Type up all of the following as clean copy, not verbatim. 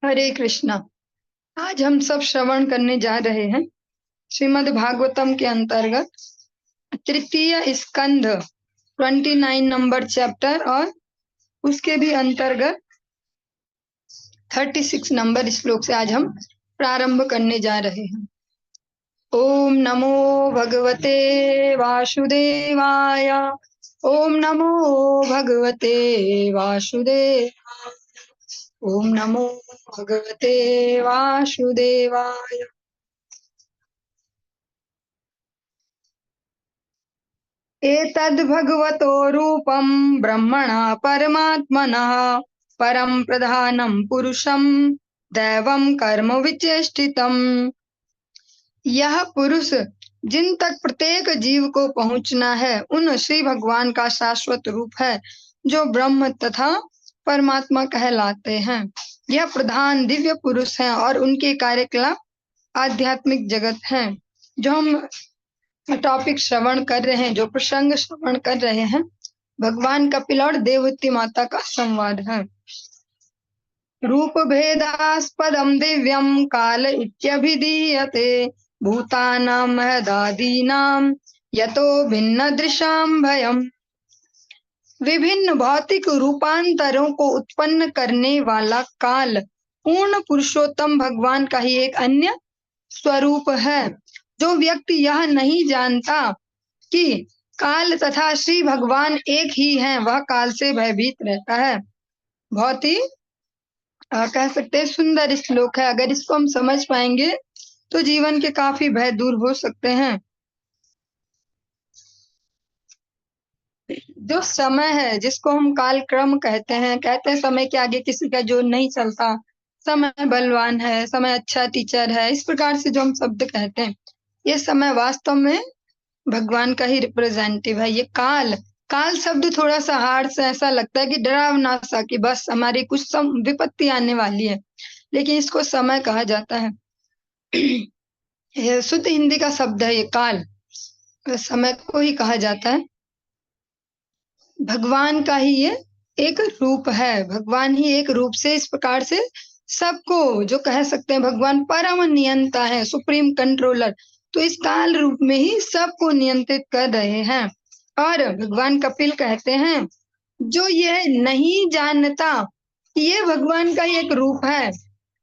हरे कृष्णा। आज हम सब श्रवण करने जा रहे हैं श्रीमद् भागवतम के अंतर्गत तृतीय स्कंध 29 नंबर चैप्टर और उसके भी अंतर्गत 36 नंबर श्लोक से आज हम प्रारंभ करने जा रहे हैं। ओम नमो भगवते वासुदेवाय। ओम नमो भगवते वासुदेव। ओम नमो भगवते वासुदेवाय। एतद्भगवतो रूपं ब्रह्मणा परमात्मनः परं प्रधानं पुरुषं दैवं कर्म विचेष्टितम्। यह पुरुष जिन तक प्रत्येक जीव को पहुंचना है उन श्री भगवान का शाश्वत रूप है जो ब्रह्म तथा परमात्मा कहलाते हैं। यह प्रधान दिव्य पुरुष हैं और उनके कार्यकलाप आध्यात्मिक जगत है। जो हम टॉपिक श्रवण कर रहे हैं, जो प्रसंग श्रवण कर रहे हैं, भगवान कपिल और देवहूति माता का संवाद है। रूप भेदास्पदम दिव्यम काल इत्यभिधीयते भूतानां महदादीनां यतो भिन्न दृशाम भयम। विभिन्न भौतिक रूपांतरों को उत्पन्न करने वाला काल पूर्ण पुरुषोत्तम भगवान का ही एक अन्य स्वरूप है। जो व्यक्ति यह नहीं जानता कि काल तथा श्री भगवान एक ही हैं, वह काल से भयभीत रहता है। बहुत ही कह सकते हैं सुंदर श्लोक है। अगर इसको हम समझ पाएंगे तो जीवन के काफी भय दूर हो सकते हैं। जो समय है जिसको हम काल क्रम कहते हैं समय के आगे किसी का जोर नहीं चलता। समय बलवान है, समय अच्छा टीचर है, इस प्रकार से जो हम शब्द कहते हैं, ये समय वास्तव में भगवान का ही रिप्रेजेंटेटिव है। ये काल काल शब्द थोड़ा सा हार्ड सा ऐसा लगता है कि डरावना सा, कि बस हमारी कुछ विपत्ति आने वाली है, लेकिन इसको समय कहा जाता है। ये शुद्ध हिंदी का शब्द है। ये काल समय को ही कहा जाता है। भगवान का ही ये एक रूप है। भगवान ही एक रूप से इस प्रकार से सबको, जो कह सकते हैं भगवान परम नियंता है, सुप्रीम कंट्रोलर, तो इस काल रूप में ही सबको नियंत्रित कर रहे हैं। और भगवान कपिल कहते हैं, जो यह नहीं जानता कि ये भगवान का ही एक रूप है,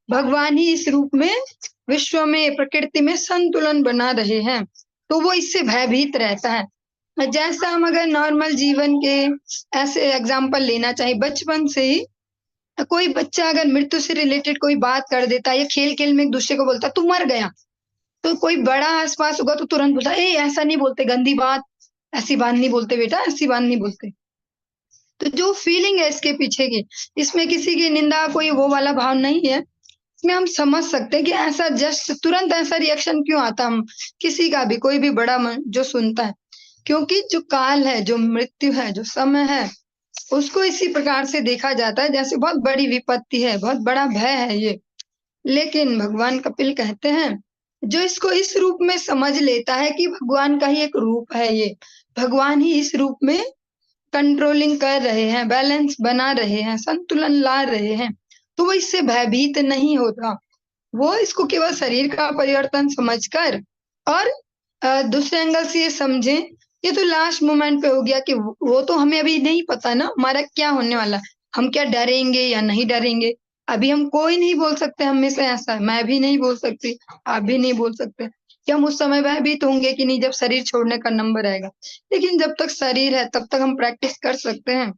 भगवान ही इस रूप में विश्व में, प्रकृति में संतुलन बना रहे हैं, तो वो इससे भयभीत रहता है। जैसा हम अगर नॉर्मल जीवन के ऐसे एग्जाम्पल लेना चाहे, बचपन से ही कोई बच्चा अगर मृत्यु से रिलेटेड कोई बात कर देता है या खेल खेल में एक दूसरे को बोलता तू मर गया, तो कोई बड़ा आसपास होगा तो तुरंत बोलता ए ऐसा नहीं बोलते, गंदी बात, ऐसी बात नहीं बोलते बेटा, ऐसी बात नहीं बोलते। तो जो फीलिंग है इसके पीछे की, इसमें किसी की निंदा कोई वो वाला भाव नहीं है। इसमें हम समझ सकते हैं कि ऐसा जस्ट तुरंत ऐसा रिएक्शन क्यों आता, हम किसी का भी कोई भी बड़ा जो सुनता है, क्योंकि जो काल है, जो मृत्यु है, जो समय है, उसको इसी प्रकार से देखा जाता है जैसे बहुत बड़ी विपत्ति है, बहुत बड़ा भय है ये। लेकिन भगवान कपिल कहते हैं, जो इसको इस रूप में समझ लेता है कि भगवान का ही एक रूप है, ये भगवान ही इस रूप में कंट्रोलिंग कर रहे हैं, बैलेंस बना रहे हैं, संतुलन ला रहे हैं, तो वो इससे भयभीत नहीं होता। वो इसको केवल शरीर का परिवर्तन समझकर और दूसरे एंगल से ये समझे, ये तो लास्ट मोमेंट पे हो गया कि वो तो हमें अभी नहीं पता ना हमारा क्या होने वाला, हम क्या डरेंगे या नहीं डरेंगे, अभी हम कोई नहीं बोल सकते। हम में से ऐसा है, मैं भी नहीं बोल सकती, आप भी नहीं बोल सकते कि हम उस समय भयभीत होंगे कि नहीं जब शरीर छोड़ने का नंबर आएगा। लेकिन जब तक शरीर है तब तक हम प्रैक्टिस कर सकते हैं,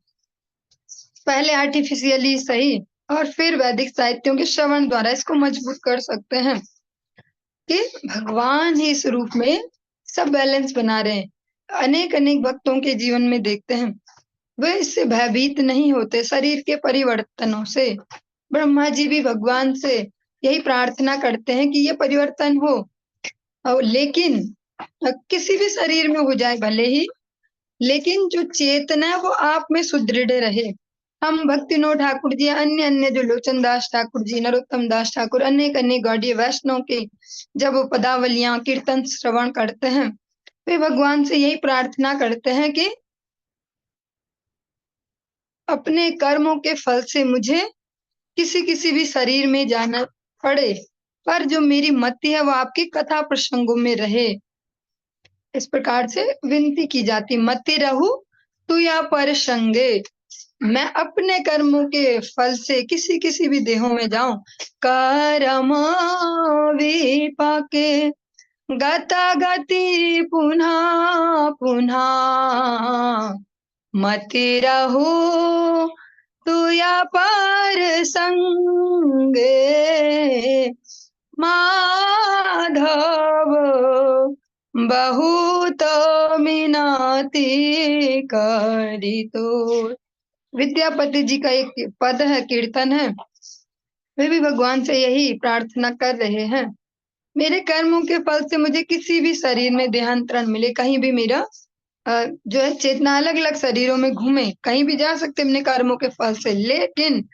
पहले आर्टिफिशियली सही और फिर वैदिक साहित्यों के श्रवण द्वारा इसको मजबूत कर सकते हैं कि भगवान ही इस रूप में सब बैलेंस बना रहे हैं। अनेक अनेक भक्तों के जीवन में देखते हैं, वे इससे भयभीत नहीं होते शरीर के परिवर्तनों से। ब्रह्मा जी भी भगवान से यही प्रार्थना करते हैं कि ये परिवर्तन हो, और लेकिन किसी भी शरीर में हो जाए भले ही, लेकिन जो चेतना है वो आप में सुदृढ़ रहे। हम भक्तिनोद ठाकुर जी, अन्य अन्य जो लोचन दास ठाकुर जी, नरोत्तम दास ठाकुर, अनेक अनेक गौड़ीय वैष्णव के जब वो पदावलियां कीर्तन श्रवण करते हैं, वे भगवान से यही प्रार्थना करते हैं कि अपने कर्मों के फल से मुझे किसी किसी भी शरीर में जाना पड़े, पर जो मेरी मति है वो आपकी कथा प्रसंगों में रहे। इस प्रकार से विनती की जाती, मति रहू तू या पर संगे। मैं अपने कर्मों के फल से किसी किसी भी देहों में जाऊं, कर्म विपाके गता गति पुनः पुनः, मति रहू तू या पर संगे। माधव बहुत मिनती करी तो। विद्यापति जी का एक पद है, कीर्तन है, वे भी भगवान से यही प्रार्थना कर रहे हैं, मेरे कर्मों के फल से मुझे किसी भी शरीर में देहांतरण मिले, कहीं भी मेरा जो है चेतना अलग अलग शरीरों में घूमे, कहीं भी जा सकते अपने कर्मों के फल से, लेकिन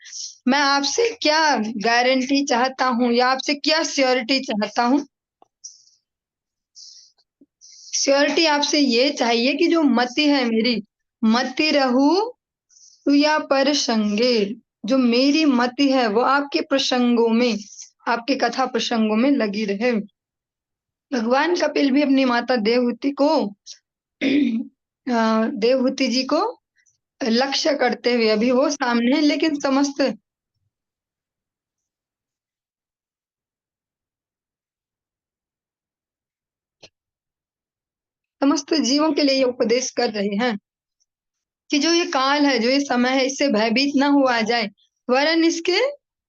मैं आपसे क्या गारंटी चाहता हूँ या आपसे क्या श्योरिटी चाहता हूँ। श्योरिटी आपसे ये चाहिए कि जो मति है मेरी, मति रहू तू या पर संगे, जो मेरी मति है वो आपके प्रसंगों में, आपके कथा प्रसंगों में लगी रहे। भगवान कपिल भी अपनी माता देवहूति को देवहूति जी को लक्ष्य करते हुए, अभी वो सामने है, लेकिन समस्त जीवों के लिए ये उपदेश कर रहे हैं कि जो ये काल है, जो ये समय है, इससे भयभीत न हुआ जाए, वरन इसके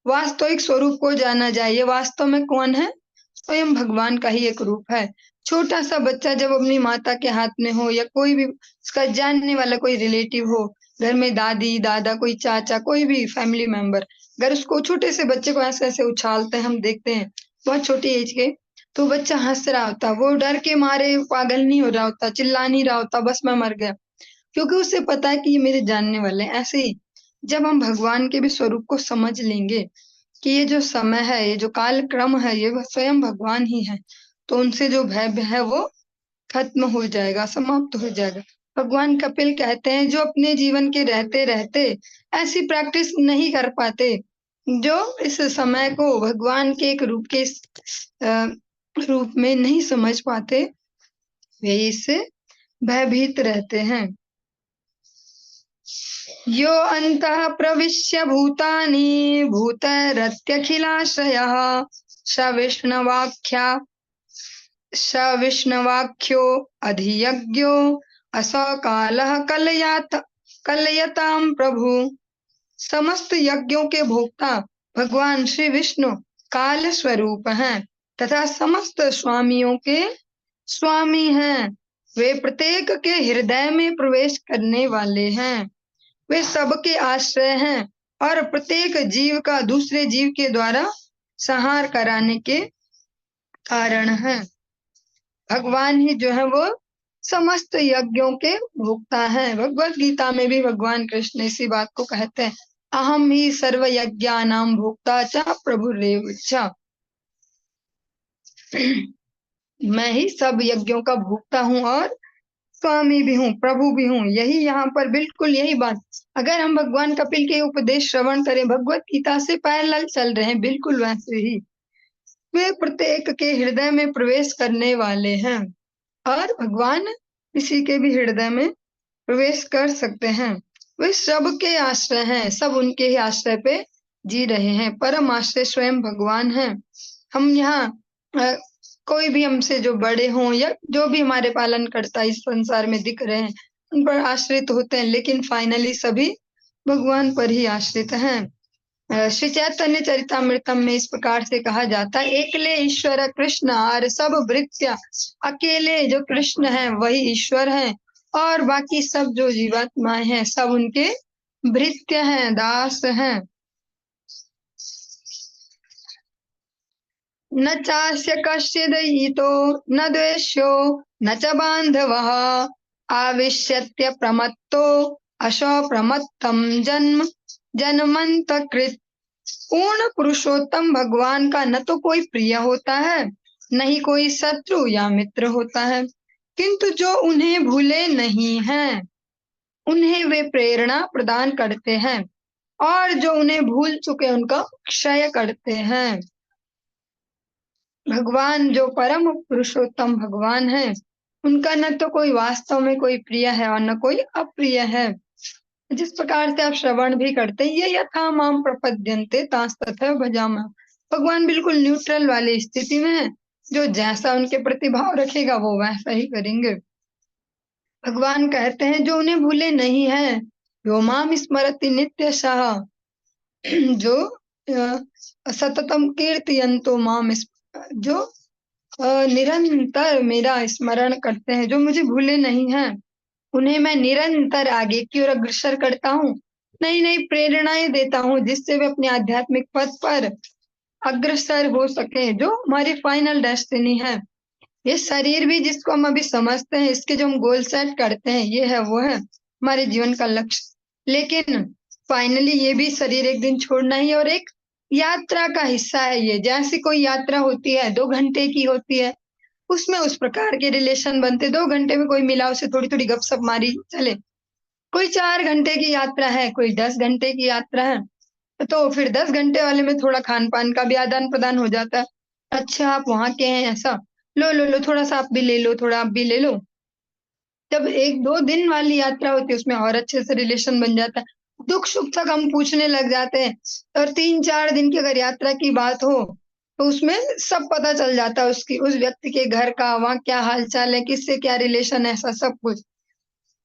वास्तविक स्वरूप को जाना जाए। ये वास्तव में कौन है? स्वयं भगवान का ही एक रूप है। छोटा सा बच्चा जब अपनी माता के हाथ में हो, या कोई भी उसका जानने वाला कोई रिलेटिव हो, घर में दादी दादा, कोई चाचा, कोई भी फैमिली मेंबर, अगर उसको, छोटे से बच्चे को ऐसे ऐसे उछालते हैं, हम देखते हैं बहुत छोटी एज के, तो बच्चा हंस रहा होता, वो डर के मारे पागल नहीं हो रहा होता, चिल्ला नहीं रहा होता, बस मैं मर गया, क्योंकि उसे पता है कि ये मेरे जानने वाले हैं। ऐसे ही जब हम भगवान के भी स्वरूप को समझ लेंगे कि ये जो समय है, ये जो काल क्रम है, ये स्वयं भगवान ही है, तो उनसे जो भय है वो खत्म हो जाएगा, समाप्त हो जाएगा। भगवान कपिल कहते हैं, जो अपने जीवन के रहते रहते ऐसी प्रैक्टिस नहीं कर पाते, जो इस समय को भगवान के एक रूप के रूप में नहीं समझ पाते, वे इससे भयभीत रहते हैं। यो अन्तः प्रविश्य भूतानि भूतैरत्यखिलाश्रयः स विष्णवाख्या स विष्णवाख्यो अधियज्ञो असौ कालः कलयताम प्रभु। समस्त यज्ञों के भोक्ता भगवान श्री विष्णु काल स्वरूप हैं तथा समस्त स्वामियों के स्वामी हैं। वे प्रत्येक के हृदय में प्रवेश करने वाले हैं। वे सबके आश्रय हैं और प्रत्येक जीव का दूसरे जीव के द्वारा संहार कराने के कारण हैं। भगवान ही जो है वो समस्त यज्ञों के भोक्ता हैं। भगवत गीता में भी भगवान कृष्ण इसी बात को कहते हैं, अहम ही सर्व यज्ञानाम भोक्ता च प्रभुरेव च। मैं ही सब यज्ञों का भोक्ता हूँ और स्वामी भी हूँ, प्रभु भी हूँ। यही यहाँ पर बिल्कुल यही बात, अगर हम भगवान कपिल के उपदेश श्रवण करें, भगवत गीता से पैरेलल चल रहे हैं, बिल्कुल वैसे ही वे प्रत्येक के हृदय में प्रवेश करने वाले हैं और भगवान किसी के भी हृदय में प्रवेश कर सकते हैं। वे सबके आश्रय हैं, सब उनके ही आश्रय पे जी रहे हैं। परम आश्रय स्वयं भगवान हैं। हम यहाँ कोई भी हमसे जो बड़े हों या जो भी हमारे पालन करता इस संसार में दिख रहे हैं, उन पर आश्रित होते हैं, लेकिन फाइनली सभी भगवान पर ही आश्रित हैं। श्री चैतन्य चरितामृतम में इस प्रकार से कहा जाता है, एकले ईश्वर कृष्ण और सब भृत्या। अकेले जो कृष्ण हैं वही ईश्वर हैं और बाकी सब जो जीवात्माएं हैं सब उनके भृत्य हैं, दास हैं। न चास्य कश्चिदयितो न द्वेष्यो न च बान्धवः आविश्यत्य प्रमत्तो अशो प्रमत्तम जन्म जन्मंत कृत। पूर्ण पुरुषोत्तम भगवान का न तो कोई प्रिय होता है, न ही कोई शत्रु या मित्र होता है, किंतु जो उन्हें भूले नहीं हैं उन्हें वे प्रेरणा प्रदान करते हैं और जो उन्हें भूल चुके उनका क्षय करते हैं। भगवान जो परम पुरुषोत्तम भगवान है, उनका न तो कोई वास्तव में कोई प्रिय है और न कोई अप्रिय है। जिस प्रकार से आप श्रवण भी करते हैं, ये यथा माम प्रपद्यन्ते तास तथैव भजामः। भगवान बिल्कुल न्यूट्रल वाली स्थिति में है, जो जैसा उनके प्रति भाव रखेगा वो वैसा ही करेंगे। भगवान कहते हैं जो उन्हें भूले नहीं है, यो माम स्मरति नित्यशः, जो सततम कीर्तयन्तो माम, जो निरंतर मेरा स्मरण करते हैं, जो मुझे भूले नहीं हैं, उन्हें मैं निरंतर आगे की ओर अग्रसर करता हूँ, नई नई प्रेरणाएं देता हूँ, जिससे वे अपने आध्यात्मिक पथ पर अग्रसर हो सके, जो हमारी फाइनल डेस्टिनी है। ये शरीर भी जिसको हम अभी समझते हैं, इसके जो हम गोल सेट करते हैं, ये है वो है हमारे जीवन का लक्ष्य। लेकिन फाइनली ये भी शरीर एक दिन छोड़ना ही है और एक यात्रा का हिस्सा है। ये जैसी कोई यात्रा होती है 2 घंटे की होती है, उसमें उस प्रकार के रिलेशन बनते। 2 घंटे में कोई मिला, उसे थोड़ी थोड़ी गपशप मारी चले। कोई 4 घंटे की यात्रा है, कोई 10 घंटे की यात्रा है, तो फिर 10 घंटे वाले में थोड़ा खान पान का भी आदान प्रदान हो जाता है। अच्छा आप वहां के हैं, ऐसा लो लो लो, थोड़ा सा आप भी ले लो, थोड़ा आप भी ले लो। जब 1-2 दिन वाली यात्रा होती है, उसमें और अच्छे से रिलेशन बन जाता है, दुख सुख तक हम पूछने लग जाते हैं। और 3-4 दिन की अगर यात्रा की बात हो, तो उसमें सब पता चल जाता है, उसकी उस व्यक्ति के घर का, वहाँ क्या हाल चाल है, किससे क्या रिलेशन है, ऐसा सब कुछ।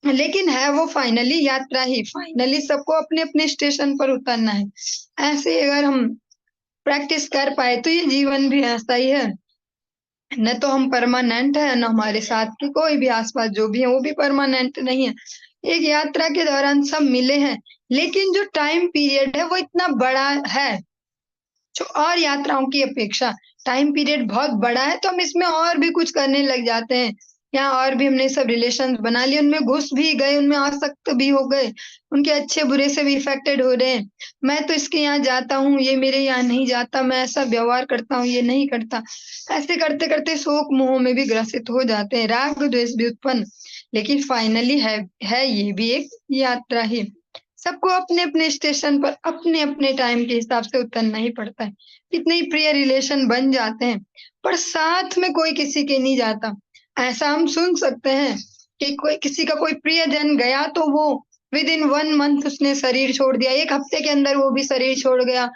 लेकिन है वो फाइनली यात्रा ही, फाइनली सबको अपने अपने स्टेशन पर उतरना है। ऐसे अगर हम प्रैक्टिस कर पाए तो ये जीवन भी ऐसा ही है। न तो हम परमानेंट है, न हमारे साथ के कोई भी आसपास जो भी है वो भी परमानेंट नहीं है। एक यात्रा के दौरान सब मिले हैं, लेकिन जो टाइम पीरियड है वो इतना बड़ा है, जो और यात्राओं की अपेक्षा टाइम पीरियड बहुत बड़ा है, तो हम इसमें और भी कुछ करने लग जाते हैं। यहाँ और भी हमने सब रिलेशन बना लिए, उनमें घुस भी गए, उनमें आसक्त भी हो गए, उनके अच्छे बुरे से भी इफेक्टेड हो रहे हैं। मैं तो इसके यहाँ जाता हूँ, ये मेरे यहाँ नहीं जाता, मैं ऐसा व्यवहार करता हूँ, ये नहीं करता। ऐसे करते करते शोक मोह में भी ग्रसित हो जाते हैं, राग द्वेष भी उत्पन्न। लेकिन फाइनली है ये भी एक यात्रा ही। सबको अपने अपने स्टेशन पर अपने अपने टाइम के हिसाब से उतरना ही पड़ता है। कितने ही प्रिय रिलेशन बन जाते हैं, पर साथ में कोई किसी के नहीं जाता। ऐसा हम सुन सकते हैं कि कोई किसी का कोई प्रियजन गया, तो वो विद इन 1 मंथ उसने शरीर छोड़ दिया, 1 हफ्ते के अंदर वो भी शरीर छोड़ गया,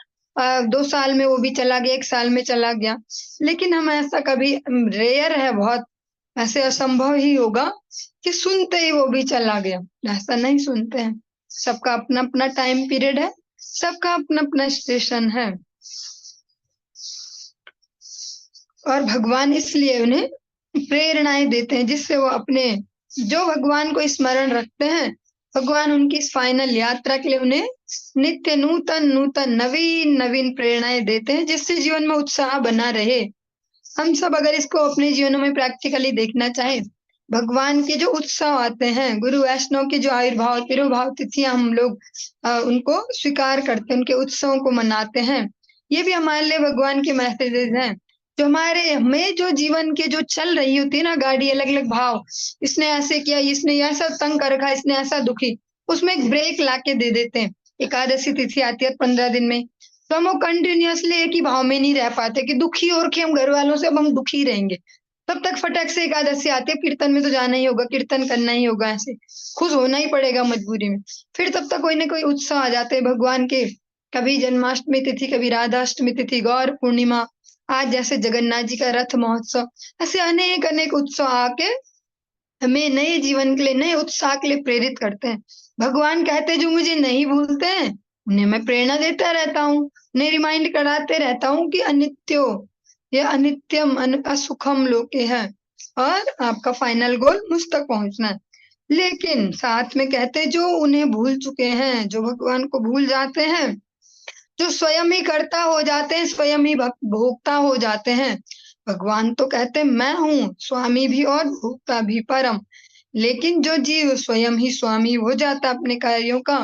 2 साल में वो भी चला गया, 1 साल में चला गया। लेकिन हम ऐसा कभी, रेयर है बहुत, ऐसे असंभव ही होगा कि सुनते ही वो भी चला गया। ऐसा नहीं सुनते हैं। सबका अपना अपना टाइम पीरियड है, सबका अपना अपना स्टेशन है। और भगवान इसलिए उन्हें प्रेरणाएं देते हैं, जिससे वो अपने, जो भगवान को स्मरण रखते हैं, भगवान उनकी इस फाइनल यात्रा के लिए उन्हें नित्य नूतन नूतन नवीन नवीन प्रेरणाएं देते हैं, जिससे जीवन में उत्साह बना रहे। हम सब अगर इसको अपने जीवनों में प्रैक्टिकली देखना चाहें, भगवान के जो उत्सव आते हैं, गुरु वैष्णव के जो आविर्भाव तिरुभाव तिथियां हम लोग उनको स्वीकार करते हैं, उनके उत्सवों को मनाते हैं, ये भी हमारे लिए भगवान के मैसेजेस हैं। जो हमारे हमें जो जीवन के जो चल रही होती है ना गाड़ी, अलग अलग भाव, इसने ऐसे किया, इसने ऐसा तंग कर रखा, इसने ऐसा दुखी, उसमें एक ब्रेक लाके दे देते हैं। एकादशी तिथि आती है 15 दिन में, तो हम वो कंटिन्यूअसली एक ही भाव में नहीं रह पाते कि दुखी हो रखे हम घर वालों से, अब हम दुखी रहेंगे। तब तक फटक से एकादशी आती है, कीर्तन में तो जाना ही होगा, कीर्तन करना ही होगा, ऐसे खुश होना ही पड़ेगा मजबूरी में। फिर तब तक कोई ना कोई उत्सव आ जाते हैं भगवान के, कभी जन्माष्टमी तिथि, कभी राधाष्टमी तिथि, गौर पूर्णिमा, आज जैसे जगन्नाथ जी का रथ महोत्सव, ऐसे अनेक अनेक उत्सव आके हमें नए जीवन के लिए, नए उत्साह के लिए प्रेरित करते हैं। भगवान कहते हैं जो मुझे नहीं भूलते हैं, उन्हें मैं प्रेरणा देता रहता हूँ, उन्हें रिमाइंड कराते रहता हूँ कि अनित्यो, ये अनित्यम असुखम लोके है, और आपका फाइनल गोल मुझ तक पहुंचना है। लेकिन साथ में कहते हैं जो उन्हें भूल चुके हैं, जो भगवान को भूल जाते हैं, जो स्वयं ही कर्ता हो जाते हैं, स्वयं ही भोक्ता हो जाते हैं। भगवान तो कहते हैं मैं हूँ स्वामी भी और भोक्ता भी परम। लेकिन जो जीव स्वयं ही स्वामी हो जाता अपने कार्यों का,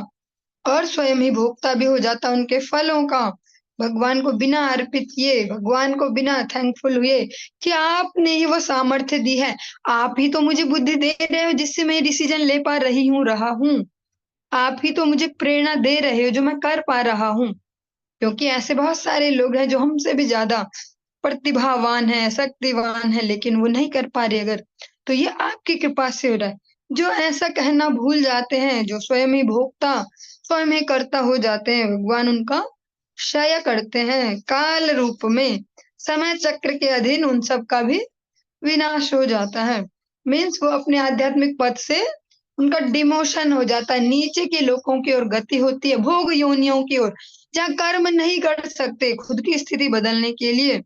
और स्वयं ही भोक्ता भी हो जाता उनके फलों का, भगवान को बिना अर्पित किए, भगवान को बिना थैंकफुल हुए कि आपने ही वो सामर्थ्य दी है, आप ही तो मुझे बुद्धि दे रहे हो जिससे मैं डिसीजन ले पा रही हूँ, रहा हूँ। आप ही तो मुझे प्रेरणा दे रहे हो जो मैं कर पा रहा हूँ। क्योंकि ऐसे बहुत सारे लोग हैं जो हमसे भी ज्यादा प्रतिभावान है, शक्तिवान है, लेकिन वो नहीं कर पा रहे अगर, तो ये आपकी कृपा से हो रहा है। जो ऐसा कहना भूल जाते हैं, जो स्वयं ही भोगता, स्वयं ही कर्ता हो जाते हैं, भगवान उनका क्षय करते हैं काल रूप में। समय चक्र के अधीन उन सब का भी विनाश हो जाता है। मीन्स वो अपने आध्यात्मिक पद से उनका डिमोशन हो जाता है, नीचे के लोगों की ओर गति होती है, भोग योनियों की ओर, जहाँ कर्म नहीं कर सकते खुद की स्थिति बदलने के लिए।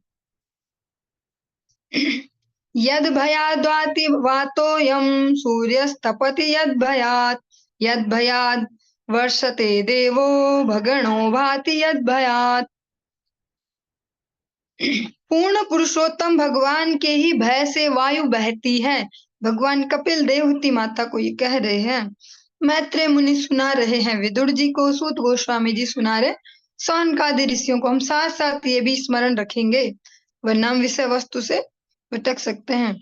यद भयाद्वाति वातोऽयं सूर्यस्तपति यद भयाद वर्षते देवो भगणो भाति यद भयात्। पूर्ण पुरुषोत्तम भगवान के ही भय से वायु बहती है। भगवान कपिल देवहूति माता को ये कह रहे हैं। मैत्रेय मुनि सुना रहे हैं विदुर जी को, सूत गोस्वामी जी सुना रहे सौनकादि ऋषियों को। हम साथ साथ ये भी स्मरण रखेंगे, वरना हम विषय वस्तु से भटक सकते हैं।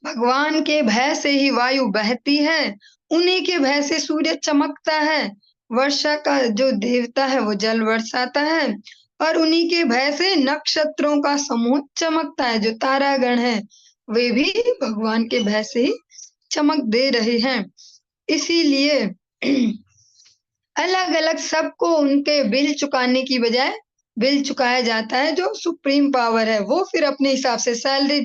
भगवान के भय से ही वायु बहती है, उन्हीं के भय से सूर्य चमकता है, वर्षा का जो देवता है वो जल बरसाता है, और उन्हीं के भय से नक्षत्रों का समूह चमकता है, जो तारागण है वे भी भगवान के भय से ही चमक दे रहे हैं। इसीलिए अलग अलग सबको उनके बिल चुकाने की बजाय बिल चुकाया जाता है। जो सुप्रीम पावर है वो फिर अपने हिसाब से सैलरी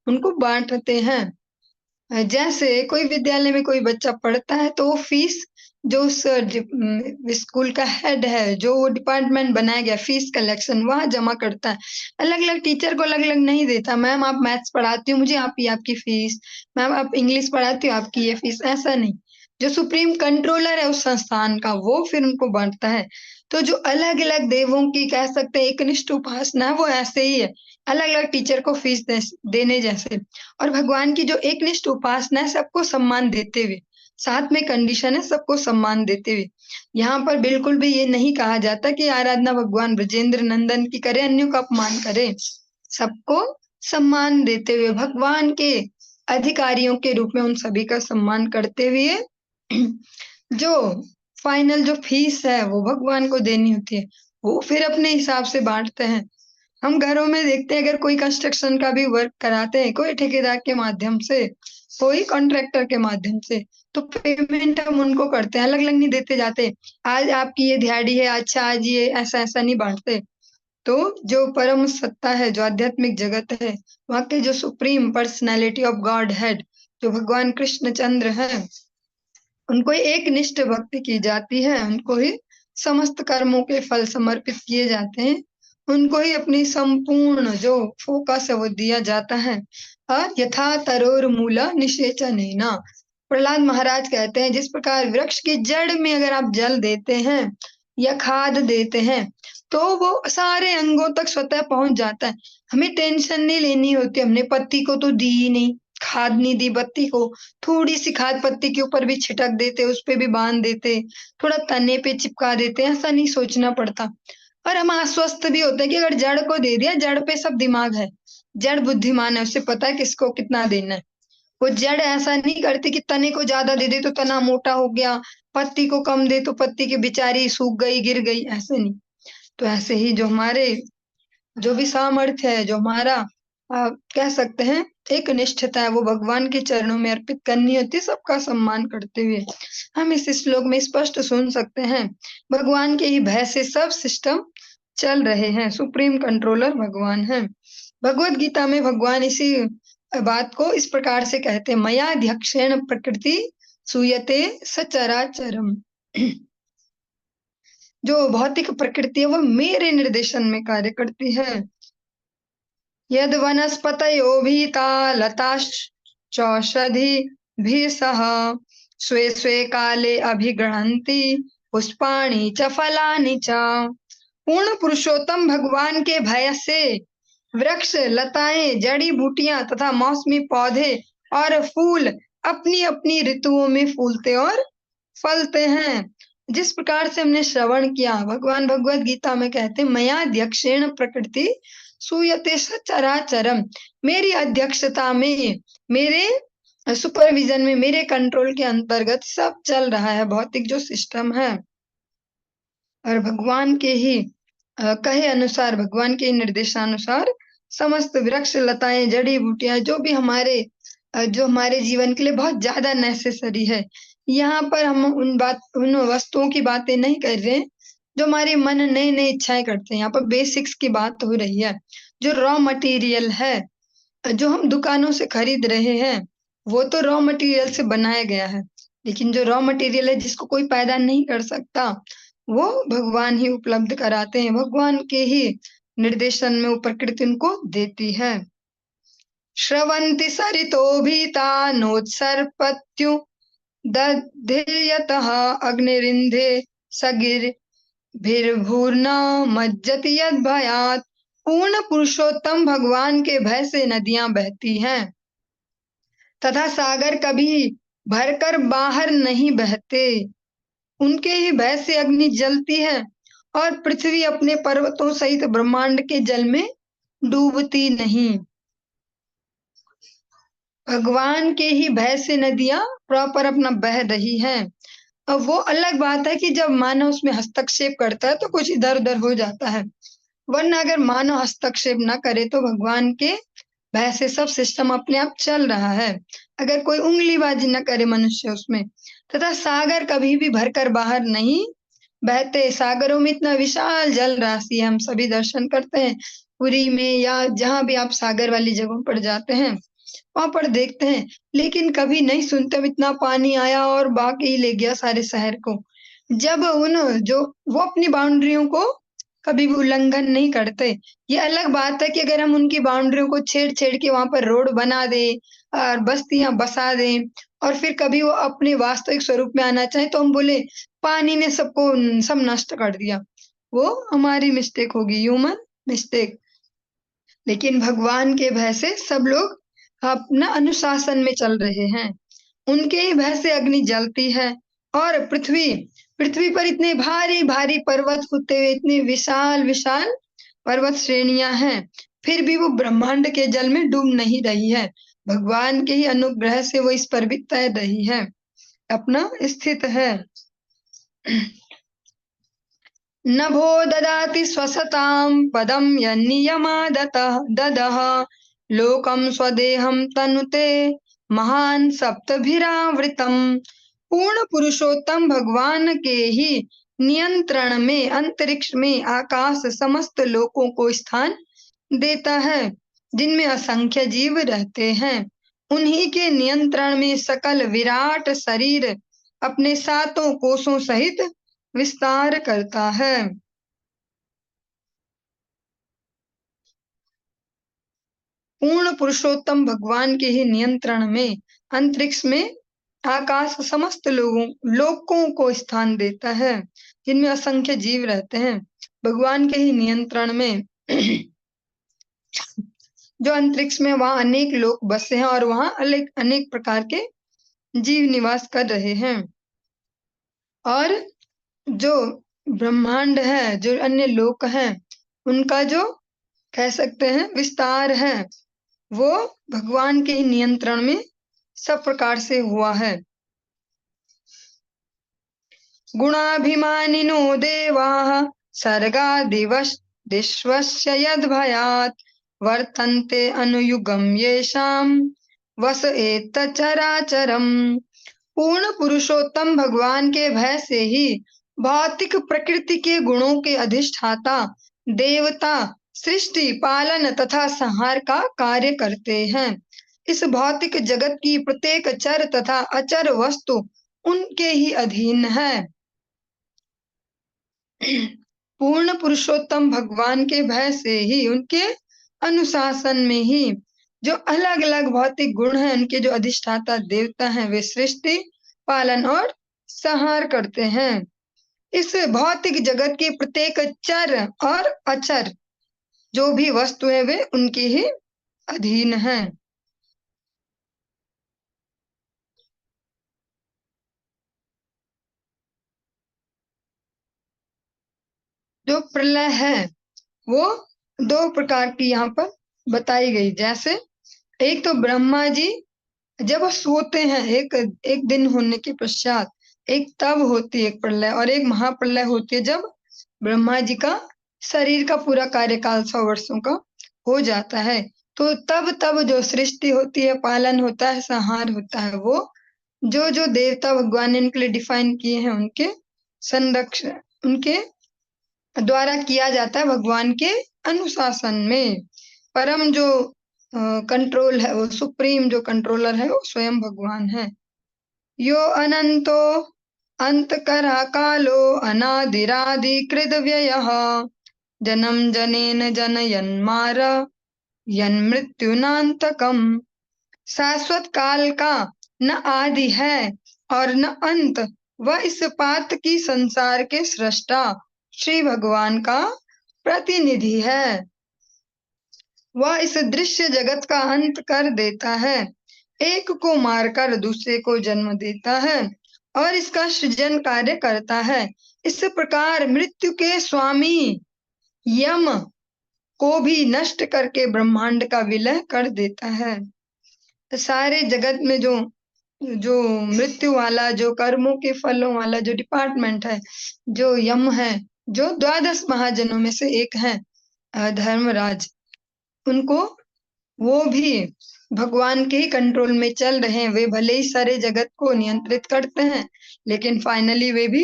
उनको बांटते हैं। जैसे कोई विद्यालय में कोई बच्चा पढ़ता है तो वो फीस जो उस स्कूल का हेड है, जो डिपार्टमेंट बनाया गया फीस कलेक्शन, वहां जमा करता है। अलग अलग टीचर को अलग अलग नहीं देता, मैम आप मैथ्स पढ़ाती हो मुझे आप ये आपकी फीस, मैम आप इंग्लिश पढ़ाती हो आपकी ये फीस, ऐसा नहीं। जो सुप्रीम कंट्रोलर है उस संस्थान का वो फिर उनको बांटता है। तो जो अलग अलग देवों की कह सकते हैं एकनिष्ठ उपासना है वो ऐसे ही है, अलग अलग टीचर को फीस देने जैसे। और भगवान की जो एकनिष्ठ उपासना है सबको सम्मान देते हुए, साथ में कंडीशन है सबको सम्मान देते हुए। यहाँ पर बिल्कुल भी ये नहीं कहा जाता कि आराधना भगवान ब्रजेंद्र नंदन की करे, अन्यों का अपमान करे। सबको सम्मान देते हुए भगवान के अधिकारियों के रूप में उन सभी का सम्मान करते हुए जो फाइनल जो फीस है वो भगवान को देनी होती है, वो फिर अपने हिसाब से बांटते हैं। हम घरों में देखते हैं अगर कोई कंस्ट्रक्शन का भी वर्क कराते हैं, कोई ठेकेदार के माध्यम से, कोई कॉन्ट्रैक्टर के माध्यम से, तो पेमेंट हम उनको करते हैं, अलग अलग नहीं देते जाते। आज आपकी ये दिहाड़ी है, अच्छा आज ये ऐसा ऐसा नहीं बांटते। तो जो परम सत्ता है, जो आध्यात्मिक जगत है, वहाँ के जो supreme personality of God head जो भगवान कृष्ण चंद्र है, उनको ही एक निष्ठ भक्ति की जाती है, उनको ही समस्त कर्मों के फल समर्पित किए जाते हैं, उनको ही अपनी संपूर्ण जो फोकस है वो दिया जाता है। और यथा तरोर मूला निषेचनेना, प्रहलाद महाराज कहते हैं जिस प्रकार वृक्ष की जड़ में अगर आप जल देते हैं या खाद देते हैं तो वो सारे अंगों तक स्वतः पहुंच जाता है। हमें टेंशन नहीं लेनी होती, हमने पत्ती को तो दी ही नहीं, खाद नहीं दी पत्ती को, थोड़ी सी खाद पत्ती के ऊपर भी छिटक देते, उस पे भी बांध देते, थोड़ा तने पे चिपका देते, ऐसा नहीं सोचना पड़ता। और हम आश्वस्त भी होते हैं कि अगर जड़ को दे दिया, जड़ पे सब दिमाग है, जड़ बुद्धिमान है, उसे पता है किसको कितना देना है। वो जड़ ऐसा नहीं करती कि तने को ज्यादा दे दे तो तना मोटा हो गया, पत्ती को कम दे तो पत्ती की बेचारी सूख गई गिर गई, ऐसे नहीं। तो ऐसे ही जो हमारे जो भी सामर्थ्य है, जो हमारा कह सकते हैं एक निष्ठता है, वो भगवान के चरणों में अर्पित करनी होती है, सबका सम्मान करते हुए। हम इस श्लोक में स्पष्ट सुन सकते हैं भगवान के ही भय से सब सिस्टम चल रहे हैं, सुप्रीम कंट्रोलर भगवान है। भगवत गीता में भगवान इसी बात को इस प्रकार से कहते हैं, मयाध्यक्षेण प्रकृति सूयते सचराचरम। जो भौतिक प्रकृति है वो मेरे निर्देशन में कार्य करती है। यद वनस्पतयोभिता लताश्चौषधिभिः सह स्वे स्वे काले अभिगृह्णन्ति पुष्पाणि च फलानि च। पूर्ण पुरुषोत्तम भगवान के भय से वृक्ष, लताएं, जड़ी बूटियां तथा मौसमी पौधे और फूल अपनी अपनी ऋतुओं में फूलते और फलते हैं। जिस प्रकार से हमने श्रवण किया, भगवान भगवत गीता में कहते हैं मयाध्यक्षेण प्रकृति सूयते सचराचरम, मेरी अध्यक्षता में, मेरे सुपरविजन में, मेरे कंट्रोल के अंतर्गत सब चल रहा है, भौतिक जो सिस्टम है। और भगवान के ही कहे अनुसार, भगवान के निर्देशानुसार समस्त वृक्ष, लताएं, जड़ी बूटियां, जो हमारे जीवन के लिए बहुत ज्यादा नेसेसरी है। यहाँ पर हम उन वस्तुओं की बातें नहीं कर रहे हैं जो हमारे मन नई नई इच्छाएं करते हैं। यहाँ पर बेसिक्स की बात हो रही है। जो रॉ मटेरियल है, जो हम दुकानों से खरीद रहे हैं, वो तो रॉ मटेरियल से बनाया गया है। लेकिन जो रॉ मटेरियल है जिसको कोई पैदा नहीं कर सकता, वो भगवान ही उपलब्ध कराते हैं। भगवान के ही निर्देशन में वो प्रकृति उनको देती है। श्रवन्ति सरितोभिता नोत्सर्पत्यु दधिर्यतः अग्निरिंधे सगिर्भिर्भूर्न मज्जति यद भयात्। पूर्ण पुरुषोत्तम भगवान के भय से नदियां बहती हैं तथा सागर कभी भरकर बाहर नहीं बहते। उनके ही भय से अग्नि जलती है और पृथ्वी अपने पर्वतों सहित ब्रह्मांड के जल में डूबती नहीं। भगवान के ही भय से नदियां प्रॉपर अपना बह रही हैं। अब वो अलग बात है कि जब मानव उसमें हस्तक्षेप करता है तो कुछ इधर उधर हो जाता है, वरना अगर मानव हस्तक्षेप न करे तो भगवान के भय से सब सिस्टम अपने आप चल रहा है। अगर कोई उंगलीबाजी न करे मनुष्य उसमें। तथा सागर कभी भी भरकर बाहर नहीं बहते। सागरों में इतना विशाल जल राशि है, हम सभी दर्शन करते हैं पुरी में या जहां भी आप सागर वाली जगहों पर जाते हैं वहां पर देखते हैं, लेकिन कभी नहीं सुनते अब इतना पानी आया और बहा के ही ले गया सारे शहर को। जब वो अपनी बाउंड्रियों को कभी भी उल्लंघन नहीं करते। ये अलग बात है कि अगर हम उनकी बाउंड्रियों को छेड़ छेड़ के वहां पर रोड बना दे और बस्तियां बसा दें और फिर कभी वो अपने वास्तविक स्वरूप में आना चाहे तो हम बोले पानी ने सब नष्ट कर दिया। वो हमारी मिस्टेक होगी, ह्यूमन मिस्टेक। लेकिन भगवान के भय से सब लोग अपना अनुशासन में चल रहे हैं। उनके ही भय से अग्नि जलती है और पृथ्वी पृथ्वी पर इतने भारी भारी पर्वत होते हुए इतनी विशाल विशाल पर्वत श्रेणियां हैं, फिर भी वो ब्रह्मांड के जल में डूब नहीं रही है। भगवान के ही अनुग्रह से वो इस पर भी तैर रही है, अपना स्थित है। नभो ददाति स्वसतां पदं यन्नियमादतः ददः लोकं स्वदेहं तनुते महान सप्तभिरावृतम। पूर्ण पुरुषोत्तम भगवान के ही नियंत्रण में अंतरिक्ष में आकाश समस्त लोकों को स्थान देता है जिनमें असंख्य जीव रहते हैं। उन्हीं के नियंत्रण में सकल विराट शरीर अपने सातों कोषों सहित विस्तार करता है। पूर्ण पुरुषोत्तम भगवान के ही नियंत्रण में अंतरिक्ष में आकाश समस्त लोकों को स्थान देता है जिनमें असंख्य जीव रहते हैं। भगवान के ही नियंत्रण में जो अंतरिक्ष में वहां अनेक लोक बसे हैं और वहां अनेक प्रकार के जीव निवास कर रहे हैं। और जो ब्रह्मांड है, जो अन्य लोक हैं, उनका जो कह सकते हैं विस्तार है, वो भगवान के ही नियंत्रण में सब प्रकार से हुआ है। गुणाभिमानिनो देवाः सर्गादिवश्य यद्भयात् वर्तन्ते अनुयुगं येषां वस एतच्चराचरम्। पूर्ण पुरुषोत्तम भगवान के भय से ही भौतिक प्रकृति के गुणों के अधिष्ठाता देवता सृष्टि पालन तथा संहार का कार्य करते हैं। इस भौतिक जगत की प्रत्येक चर तथा अचर वस्तु उनके ही अधीन है। पूर्ण पुरुषोत्तम भगवान के भय से ही, उनके अनुशासन में ही जो अलग अलग भौतिक गुण हैं, उनके जो अधिष्ठाता देवता हैं, वे सृष्टि पालन और संहार करते हैं। इस भौतिक जगत की प्रत्येक चर और अचर जो भी वस्तु है वे उनके ही अधीन हैं। जो प्रलय है वो दो प्रकार की यहाँ पर बताई गई। जैसे एक तो ब्रह्मा जी जब वो सोते हैं, एक एक दिन होने के पश्चात एक तब होती है एक प्रलय और एक महाप्रलय होती है, जब ब्रह्मा जी का शरीर का पूरा कार्यकाल 100 वर्षों का हो जाता है। तो तब तब जो सृष्टि होती है, पालन होता है, संहार होता है, वो जो जो देवता भगवान ने इनके लिए डिफाइन किए हैं, उनके संरक्षण, उनके द्वारा किया जाता है, भगवान के अनुशासन में। परम जो कंट्रोल है, वो सुप्रीम जो कंट्रोलर है, वो स्वयं भगवान है। यो अनंतो अंतकरा कालो अनादिरादिकृत व्ययः जन्म जनेन जनयन् मार यन्मृत्युनान्तकम्। शाश्वत काल का न आदि है और न अंत, वह इस पात की संसार के सृष्टा श्री भगवान का प्रतिनिधि है। वह इस दृश्य जगत का अंत कर देता है, एक को मारकर दूसरे को जन्म देता है और इसका सृजन कार्य करता है। इस प्रकार मृत्यु के स्वामी यम को भी नष्ट करके ब्रह्मांड का विलय कर देता है। तो सारे जगत में जो जो मृत्यु वाला, जो कर्मों के फलों वाला जो डिपार्टमेंट है, जो यम है, जो 12 महाजनों में से एक है धर्मराज, उनको, वो भी भगवान के ही कंट्रोल में चल रहे हैं। वे भले ही सारे जगत को नियंत्रित करते हैं, लेकिन फाइनली वे भी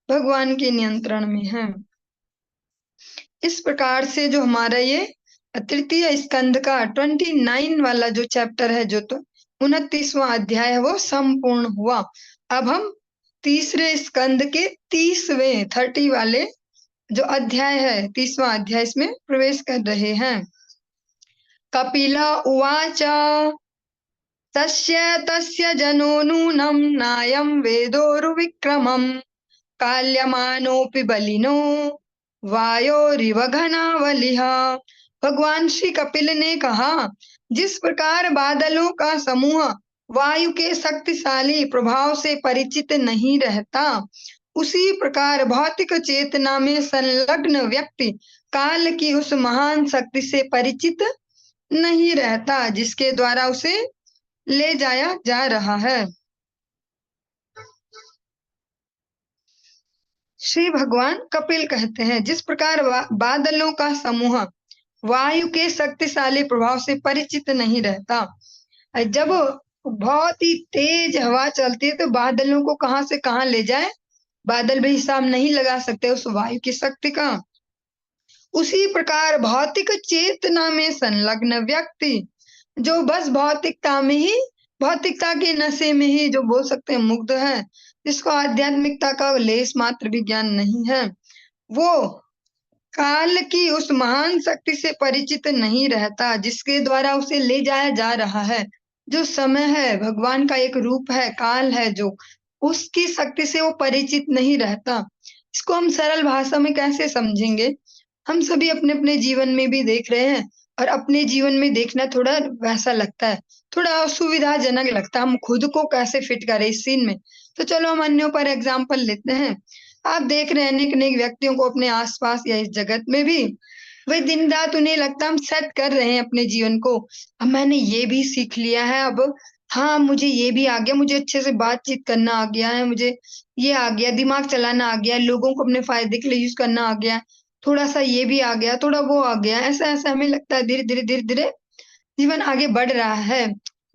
भगवान के नियंत्रण में हैं। इस प्रकार से जो हमारा ये तृतीय स्कंद का 29 वाला जो चैप्टर है, जो तो 29वां अध्याय है, वो संपूर्ण हुआ। अब हम तीसरे स्कंद के 30 वाले जो अध्याय है, 30वां अध्याय, इसमें प्रवेश कर रहे हैं। कपिल उवाच तस्य तस्य जनो नूनं नायं वेदोरुविक्रमं काल्यमानोऽपि बलिनो वायोरिव घनावलिः। भगवान श्री कपिल ने कहा, जिस प्रकार बादलों का समूह वायु के शक्तिशाली प्रभाव से परिचित नहीं रहता, उसी प्रकार भौतिक चेतना में संलग्न व्यक्ति काल की उस महान शक्ति से परिचित नहीं रहता, जिसके द्वारा उसे ले जाया जा रहा है। श्री भगवान कपिल कहते हैं, जिस प्रकार बादलों का समूह वायु के शक्तिशाली प्रभाव से परिचित नहीं रहता, जब बहुत ही तेज हवा चलती है तो बादलों को कहां से कहां ले जाए, बादल भी हिसाब नहीं लगा सकते उस वायु की शक्ति का। उसी प्रकार भौतिक चेतना में संलग्न व्यक्ति, जो बस भौतिकता में ही, भौतिकता के नशे में ही, जो बोल सकते हैं मुग्ध है, जिसको आध्यात्मिकता का लेस मात्र भी ज्ञान नहीं है, वो काल की उस महान शक्ति से परिचित नहीं रहता, जिसके द्वारा उसे ले जाया जा रहा है। जो समय है, भगवान का एक रूप है, काल है, जो उसकी शक्ति से वो परिचित नहीं रहता। इसको हम सरल भाषा में कैसे समझेंगे? हम सभी अपने अपने जीवन में भी देख रहे हैं, और अपने जीवन में देखना थोड़ा वैसा लगता है, थोड़ा असुविधाजनक लगता है, हम खुद को कैसे फिट करें इस सीन में। तो चलो हम अन्यों पर एग्जाम्पल लेते हैं। आप देख रहे हैं अनेक अनेक व्यक्तियों को अपने आसपास या इस जगत में भी, वे दिन रात उन्हें लगता है हम सेट कर रहे हैं अपने जीवन को। अब मैंने ये भी सीख लिया है, अब हाँ मुझे ये भी आ गया, मुझे अच्छे से बातचीत करना आ गया है, मुझे ये आ गया, दिमाग चलाना आ गया, लोगों को अपने फायदे के लिए यूज करना आ गया, थोड़ा सा ये भी आ गया, थोड़ा वो आ गया। ऐसा ऐसा हमें लगता है धीरे धीरे धीरे धीरे जीवन आगे बढ़ रहा है,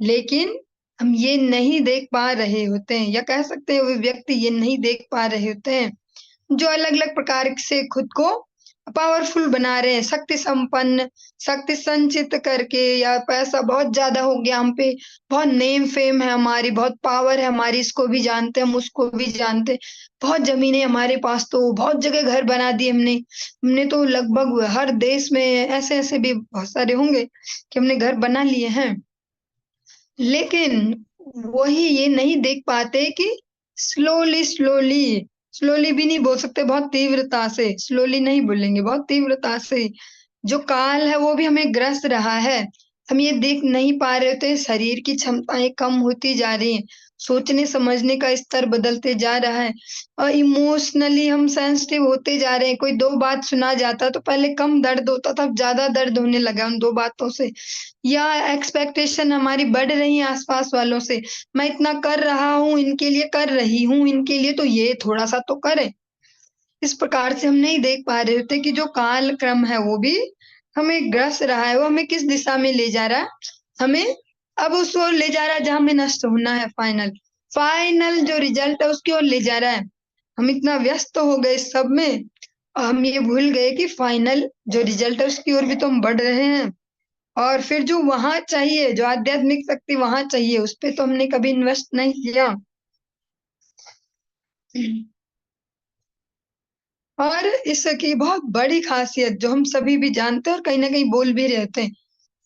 लेकिन हम ये नहीं देख पा रहे होते हैं, या कह सकते हैं वे व्यक्ति ये नहीं देख पा रहे होते हैं, जो अलग अलग प्रकार से खुद को पावरफुल बना रहे हैं, शक्ति संपन्न, शक्ति संचित करके, या पैसा बहुत ज्यादा हो गया हम पे, बहुत नेम फेम है हमारी, बहुत पावर है हमारी, इसको भी जानते हम उसको भी जानते, बहुत जमीनें हमारे पास, तो बहुत जगह घर बना दिए हमने, हमने तो लगभग हर देश में, ऐसे ऐसे भी बहुत सारे होंगे कि हमने घर बना लिए हैं। लेकिन वही ये नहीं देख पाते कि स्लोली स्लोली, स्लोली भी नहीं बोल सकते, बहुत तीव्रता से, स्लोली नहीं बोलेंगे, बहुत तीव्रता से जो काल है वो भी हमें ग्रस्त रहा है। हम ये देख नहीं पा रहे होते, शरीर की क्षमताएं कम होती जा रही हैं, सोचने समझने का स्तर बदलते जा रहा है और इमोशनली हम सेंसिटिव होते जा रहे हैं। कोई 2 बात सुना जाता तो पहले कम दर्द होता था, अब ज़्यादा दर्द होने लगा उन 2 बातों से। या एक्सपेक्टेशन हमारी बढ़ रही है आस-पास वालों से, मैं इतना कर रहा हूँ, इनके लिए कर रही हूँ, इनके लिए तो ये थोड़ा-सा तो करें। इस प्रकार से हम नहीं देख पा रहे होते कि जो कालक्रम है वो भी हमें ग्रस रहा है, वो हमें किस दिशा में ले जा रहा है। हमें अब उस ओर ले जा रहा है जहाँ हमें नष्ट होना है फाइनल। फाइनल जो रिज़ल्ट है उसकी ओर ले जा रहा है। हम इतना व्यस्त हो गए इस सब में और हम ये भूल गए कि फाइनल जो रिज़ल्ट है उसकी ओर भी तो हम बढ़ रहे हैं। और फिर जो वहाँ चाहिए, जो आध्यात्मिक शक्ति वहाँ चाहिए, उस पे तो हमने कभी इन्वेस्ट नहीं किया। और इसकी बहुत बड़ी ख़ासियत जो हम सभी भी जानते हैं और कहीं न कहीं बोल भी रहे होते हैं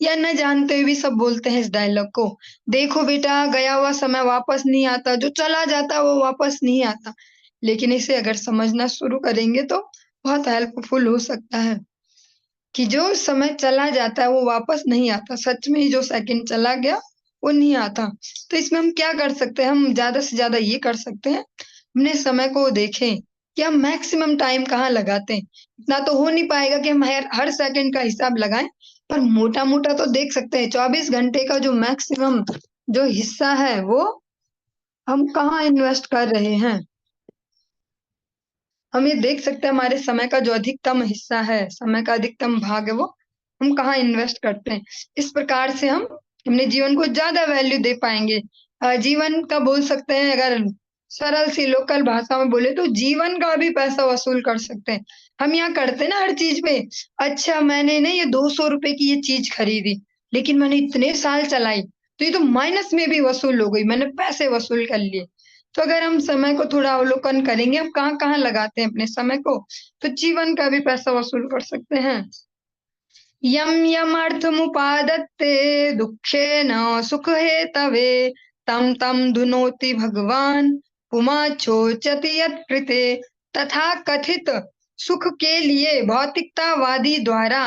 या न जानते हुए भी सब बोलते हैं इस डायलॉग को, देखो बेटा गया हुआ समय वापस नहीं आता, जो चला जाता है वो वापस नहीं आता। लेकिन इसे अगर समझना शुरू करेंगे तो बहुत हेल्पफुल हो सकता है कि जो समय चला जाता है वो वापस नहीं आता। सच में ही जो सेकंड चला गया वो नहीं आता। तो इसमें हम क्या कर सकते हैं? हम ज़्यादा से ज़्यादा ये कर सकते हैं, अपने समय को देखें कि हम मैक्सिमम टाइम कहाँ लगाते हैं। इतना तो हो नहीं पाएगा कि हम हर सेकंड का हिसाब लगाएँ, पर मोटा-मोटा तो देख सकते हैं 24 घंटे का जो मैक्सिमम जो हिस्सा है वो हम कहाँ इन्वेस्ट कर रहे हैं। हम ये देख सकते हैं हमारे समय का जो अधिकतम हिस्सा है, समय का अधिकतम भाग है वो हम कहाँ इन्वेस्ट करते हैं। इस प्रकार से हम अपने जीवन को ज़्यादा वैल्यू दे पाएँगे। जीवन का बोल सकते हैं अगर सरल सी लोकल भाषा में बोले तो जीवन का भी पैसा वसूल कर सकते हैं। हम यहाँ करते हैं ना हर चीज़ पे, अच्छा मैंने ना ये ₹200 की ये चीज़ खरीदी, लेकिन मैंने इतने साल चलाई, तो ये तो माइनस में भी वसूल हो गई, मैंने पैसे वसूल कर लिए। तो अगर हम समय को थोड़ा अवलोकन करेंगे, हम कहाँ-कहाँ लगाते हैं अपने समय को, तो जीवन का भी पैसा वसूल कर सकते हैं। यं यमर्थमुपादत्ते दुःखेन सुखहेतवे तं तं धुनोति भगवान् पुमाच्छोचति यत्कृते। तथा कथित सुख के लिए भौतिकतावादी द्वारा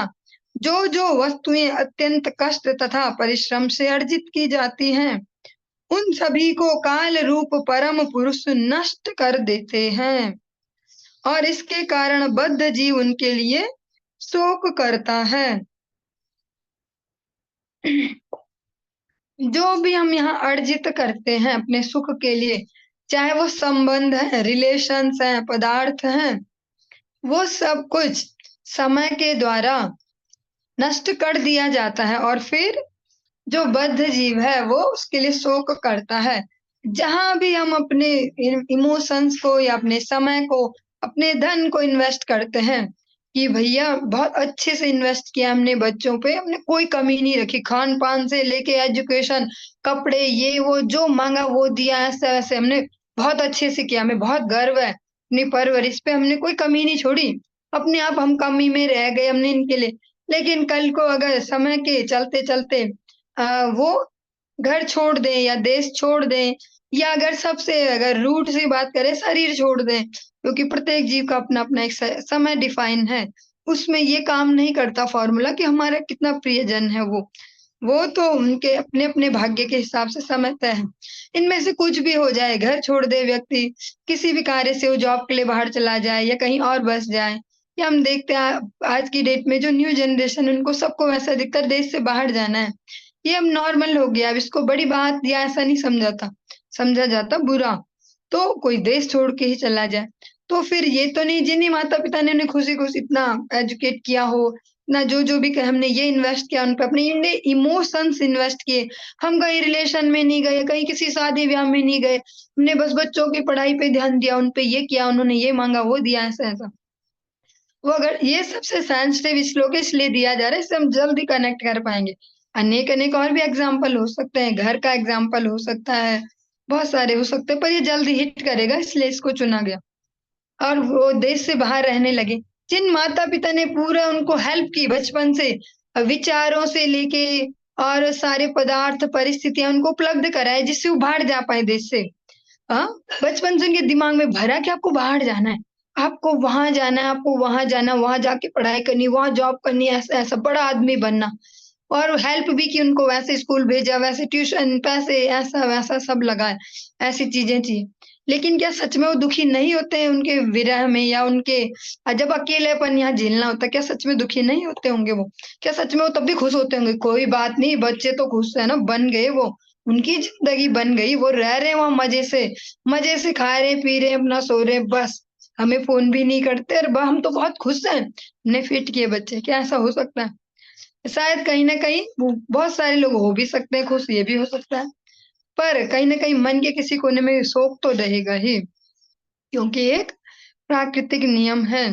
जो वस्तुएं अत्यंत कष्ट तथा परिश्रम से अर्जित की जाती हैं, उन सभी को काल रूप परम पुरुष नष्ट कर देते हैं और इसके कारण बद्ध जीव उनके लिए शोक करता है। जो भी हम यहाँ अर्जित करते हैं अपने सुख के लिए, चाहे वो संबंध है, रिलेशंस हैं, पदार्थ हैं, वो सब कुछ समय के द्वारा नष्ट कर दिया जाता है और फिर जो बद्ध जीव है वो उसके लिए शोक करता है। जहाँ भी हम अपने इमोशंस को या अपने समय को, अपने धन को इन्वेस्ट करते हैं कि भैया बहुत अच्छे से इन्वेस्ट किया हमने बच्चों पे, हमने कोई कमी नहीं रखी, खान-पान से लेके एजुकेशन, कपड़े ये वो जो माँगा वो दिया, ऐसे-वैसे हमने बहुत अच्छे से किया, हमें बहुत गर्व है अपनी परवरिश पे, हमने कोई कमी नहीं छोड़ी। अपने आप हम कमी में रह गए हमने इनके लिए। लेकिन कल को अगर समय के चलते-चलते वो घर छोड़ दें या देश छोड़ दें या अगर सबसे अगर रूट सी बात करें शरीर छोड़ दें, क्योंकि प्रत्येक जीव का अपना-अपना एक स समय डिफाइन है। उसमें ये काम नहीं करता फ़ॉर्मूला कि हमारा कितना प्रियजन है वो। वो तो उनके अपने-अपने भाग्य के हिसाब से समय तय है। इनमें से कुछ भी हो जाए, घर छोड़ दे व्यक्ति, किसी भी कार्य से वो जॉब के लिए बाहर चला जाए या कहीं और बस जाए या हम देखते हैं आज की डेट में जो न्यू जनरेशन उनको सबको वैसा अधिकतर देश से बाहर जाना है। ये अब नॉर्मल हो गया, अब इसको बड़ी बात या ऐसा नहीं समझा जाता बुरा। तो कोई देश छोड़ के ही चला जाए। तो फिर ये तो नहीं जिन्हीं माता-पिता ने उन्हें खुशी-खुशी इतना एजुकेट किया हो, ना जो भी कहे हमने ये इन्वेस्ट किया उन पे, अपने इन्हें इमोशंस इन्वेस्ट किए। हम कहीं रिलेशन में नहीं गए, कहीं किसी शादी-ब्याह में नहीं गए। हमने बस बच्चों की पढ़ाई पे ध्यान दिया, उन पे ये किया, उन्होंने ये माँगा, वो दिया, ऐसा-ऐसा। वो अगर ये सबसे सेंसिटिव श्लोक इसलिए दिया जा रहा है, इससे हम जल्दी कनेक्ट कर पाएँगे। अनेक-अनेक और भी एग्ज़ाम्पल हो सकते हैं, घर का एग्ज़ाम्पल हो सकता है, बहुत सारे हो सकते हैं, पर ये जल्दी हिट करेगा इसलिए इसको चुना गया। और वो देश से बाहर रहने लगे। जिन माता-पिता ने पूरा उनको हेल्प की बचपन से विचारों से लेके और सारे पदार्थ, परिस्थितियाँ उनको उपलब्ध कराए जिससे वो बाहर जा पाएँ देश से। हाँ, बचपन से उनके दिमाग में भरा कि आपको बाहर जाना है, आपको वहाँ जाना है, आपको वहाँ जाना, वहाँ जाके पढ़ाई करनी, वहाँ जॉब करनी है, ऐसा-ऐसा बड़ा आदमी बनना। और हेल्प भी की, उनको वैसे स्कूल भेजा, वैसे ट्यूशन, पैसे, ऐसा वैसा सब लगाए, ऐसी चीजें थी। लेकिन क्या सच में वो दुखी नहीं होते हैं उनके विरह में, या उनके जब अकेलेपन यहाँ झेलना होता है, क्या सच में दुखी नहीं होते होंगे वो? क्या सच में वो तब भी खुश होते होंगे? कोई बात नहीं, बच्चे तो खुश है ना, बन गए वो, उनकी जिंदगी बन गई, वो रह रहे हैं वहां मजे से खा रहे पी रहे अपना सो रहे, बस हमें फोन भी नहीं करते, और हम तो बहुत खुश हैं, हमने फिट किए बच्चे। क्या ऐसा हो सकता है? शायद कहीं ना कहीं बहुत सारे लोग हो भी सकते हैं खुश, ये भी हो सकता है, पर कहीं ना कहीं मन के किसी कोने में शोक तो रहेगा ही, क्योंकि एक प्राकृतिक नियम है।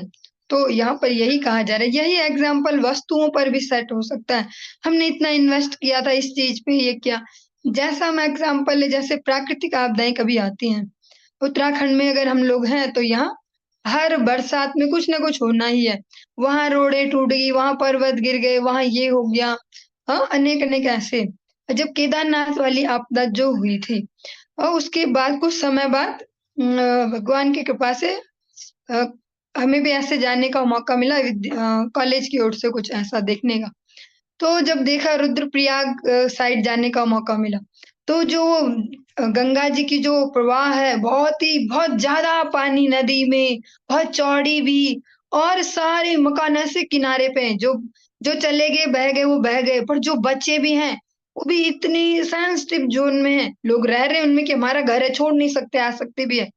तो यहाँ पर यही कहा जा रहा है, यही एग्जाम्पल वस्तुओं पर भी सेट हो सकता है। हमने इतना इन्वेस्ट किया था इस चीज पे, ये क्या, जैसा हम एग्जाम्पल है, जैसे प्राकृतिक आपदाएं कभी आती हैं, उत्तराखंड में अगर हम लोग हैं तो यहाँ हर बरसात में कुछ ना कुछ होना ही है। वहां रोडें टूट गई, वहां पर्वत गिर गए, वहां ये हो गया, हाँ अनेक अनेक ऐसे। जब केदारनाथ वाली आपदा जो हुई थी, और उसके बाद कुछ समय बाद भगवान की कृपा से अ, हमें भी ऐसे जाने का मौका मिला, कॉलेज की ओर से कुछ ऐसा देखने का। तो जब देखा रुद्रप्रयाग साइड जाने का मौका मिला, तो जो गंगा जी की जो प्रवाह है, बहुत ज्यादा पानी नदी में, बहुत चौड़ी भी, और सारे मकान ऐसे किनारे पे हैं, जो जो चले गए बह गए वो बह गए, पर जो बचे भी हैं वो भी इतनी सेंसिटिव जोन में है, लोग रह रहे हैं उनमें कि हमारा घर है, छोड़ नहीं सकते, आ सकते भी है,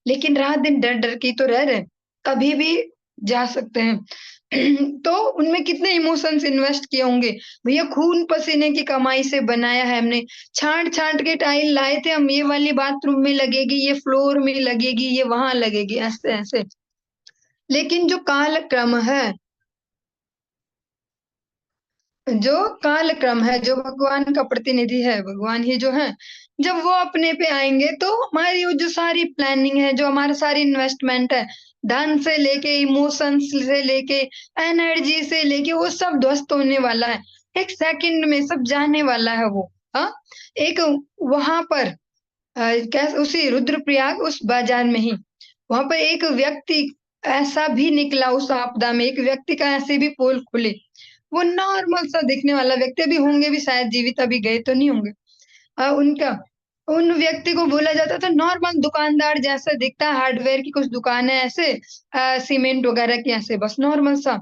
लेकिन रात दिन डर डर के ही तो रह रहे हैं, कभी भी जा सकते हैं। तो उनमें कितने इमोशंस इन्वेस्ट किए होंगे, भैया खून पसीने की कमाई से बनाया है हमने, छांट छांट के टाइल लाए थे हम, ये वाली बाथरूम में लगेगी, ये फ्लोर में लगेगी, ये वहां लगेगी, ऐसे ऐसे। लेकिन जो कालक्रम है, जो कालक्रम है, जो भगवान का प्रतिनिधि है, भगवान ही जो है, जब वो अपने पे आएंगे तो हमारी वो जो सारी प्लानिंग है, जो हमारा सारी इन्वेस्टमेंट है, धन से लेके इमोशंस से लेके एनर्जी से लेके, वो सब ध्वस्त होने वाला है, एक सेकंड में सब जाने वाला है वो। हाँ, एक वहां पर कैसे उसी रुद्रप्रयाग उस बाजार में ही, वहां पर एक व्यक्ति ऐसा भी निकला उस आपदा में, एक व्यक्ति का ऐसे भी पोल खुले, वो नॉर्मल सा दिखने वाला व्यक्ति, अभी होंगे भी शायद जीवित, अभी गए तो नहीं होंगे। उनका उन व्यक्ति को बोला जाता था नॉर्मल दुकानदार जैसा दिखता है, हार्डवेयर की कुछ दुकान है ऐसे, सीमेंट वगैरह की ऐसे, बस नॉर्मल सा,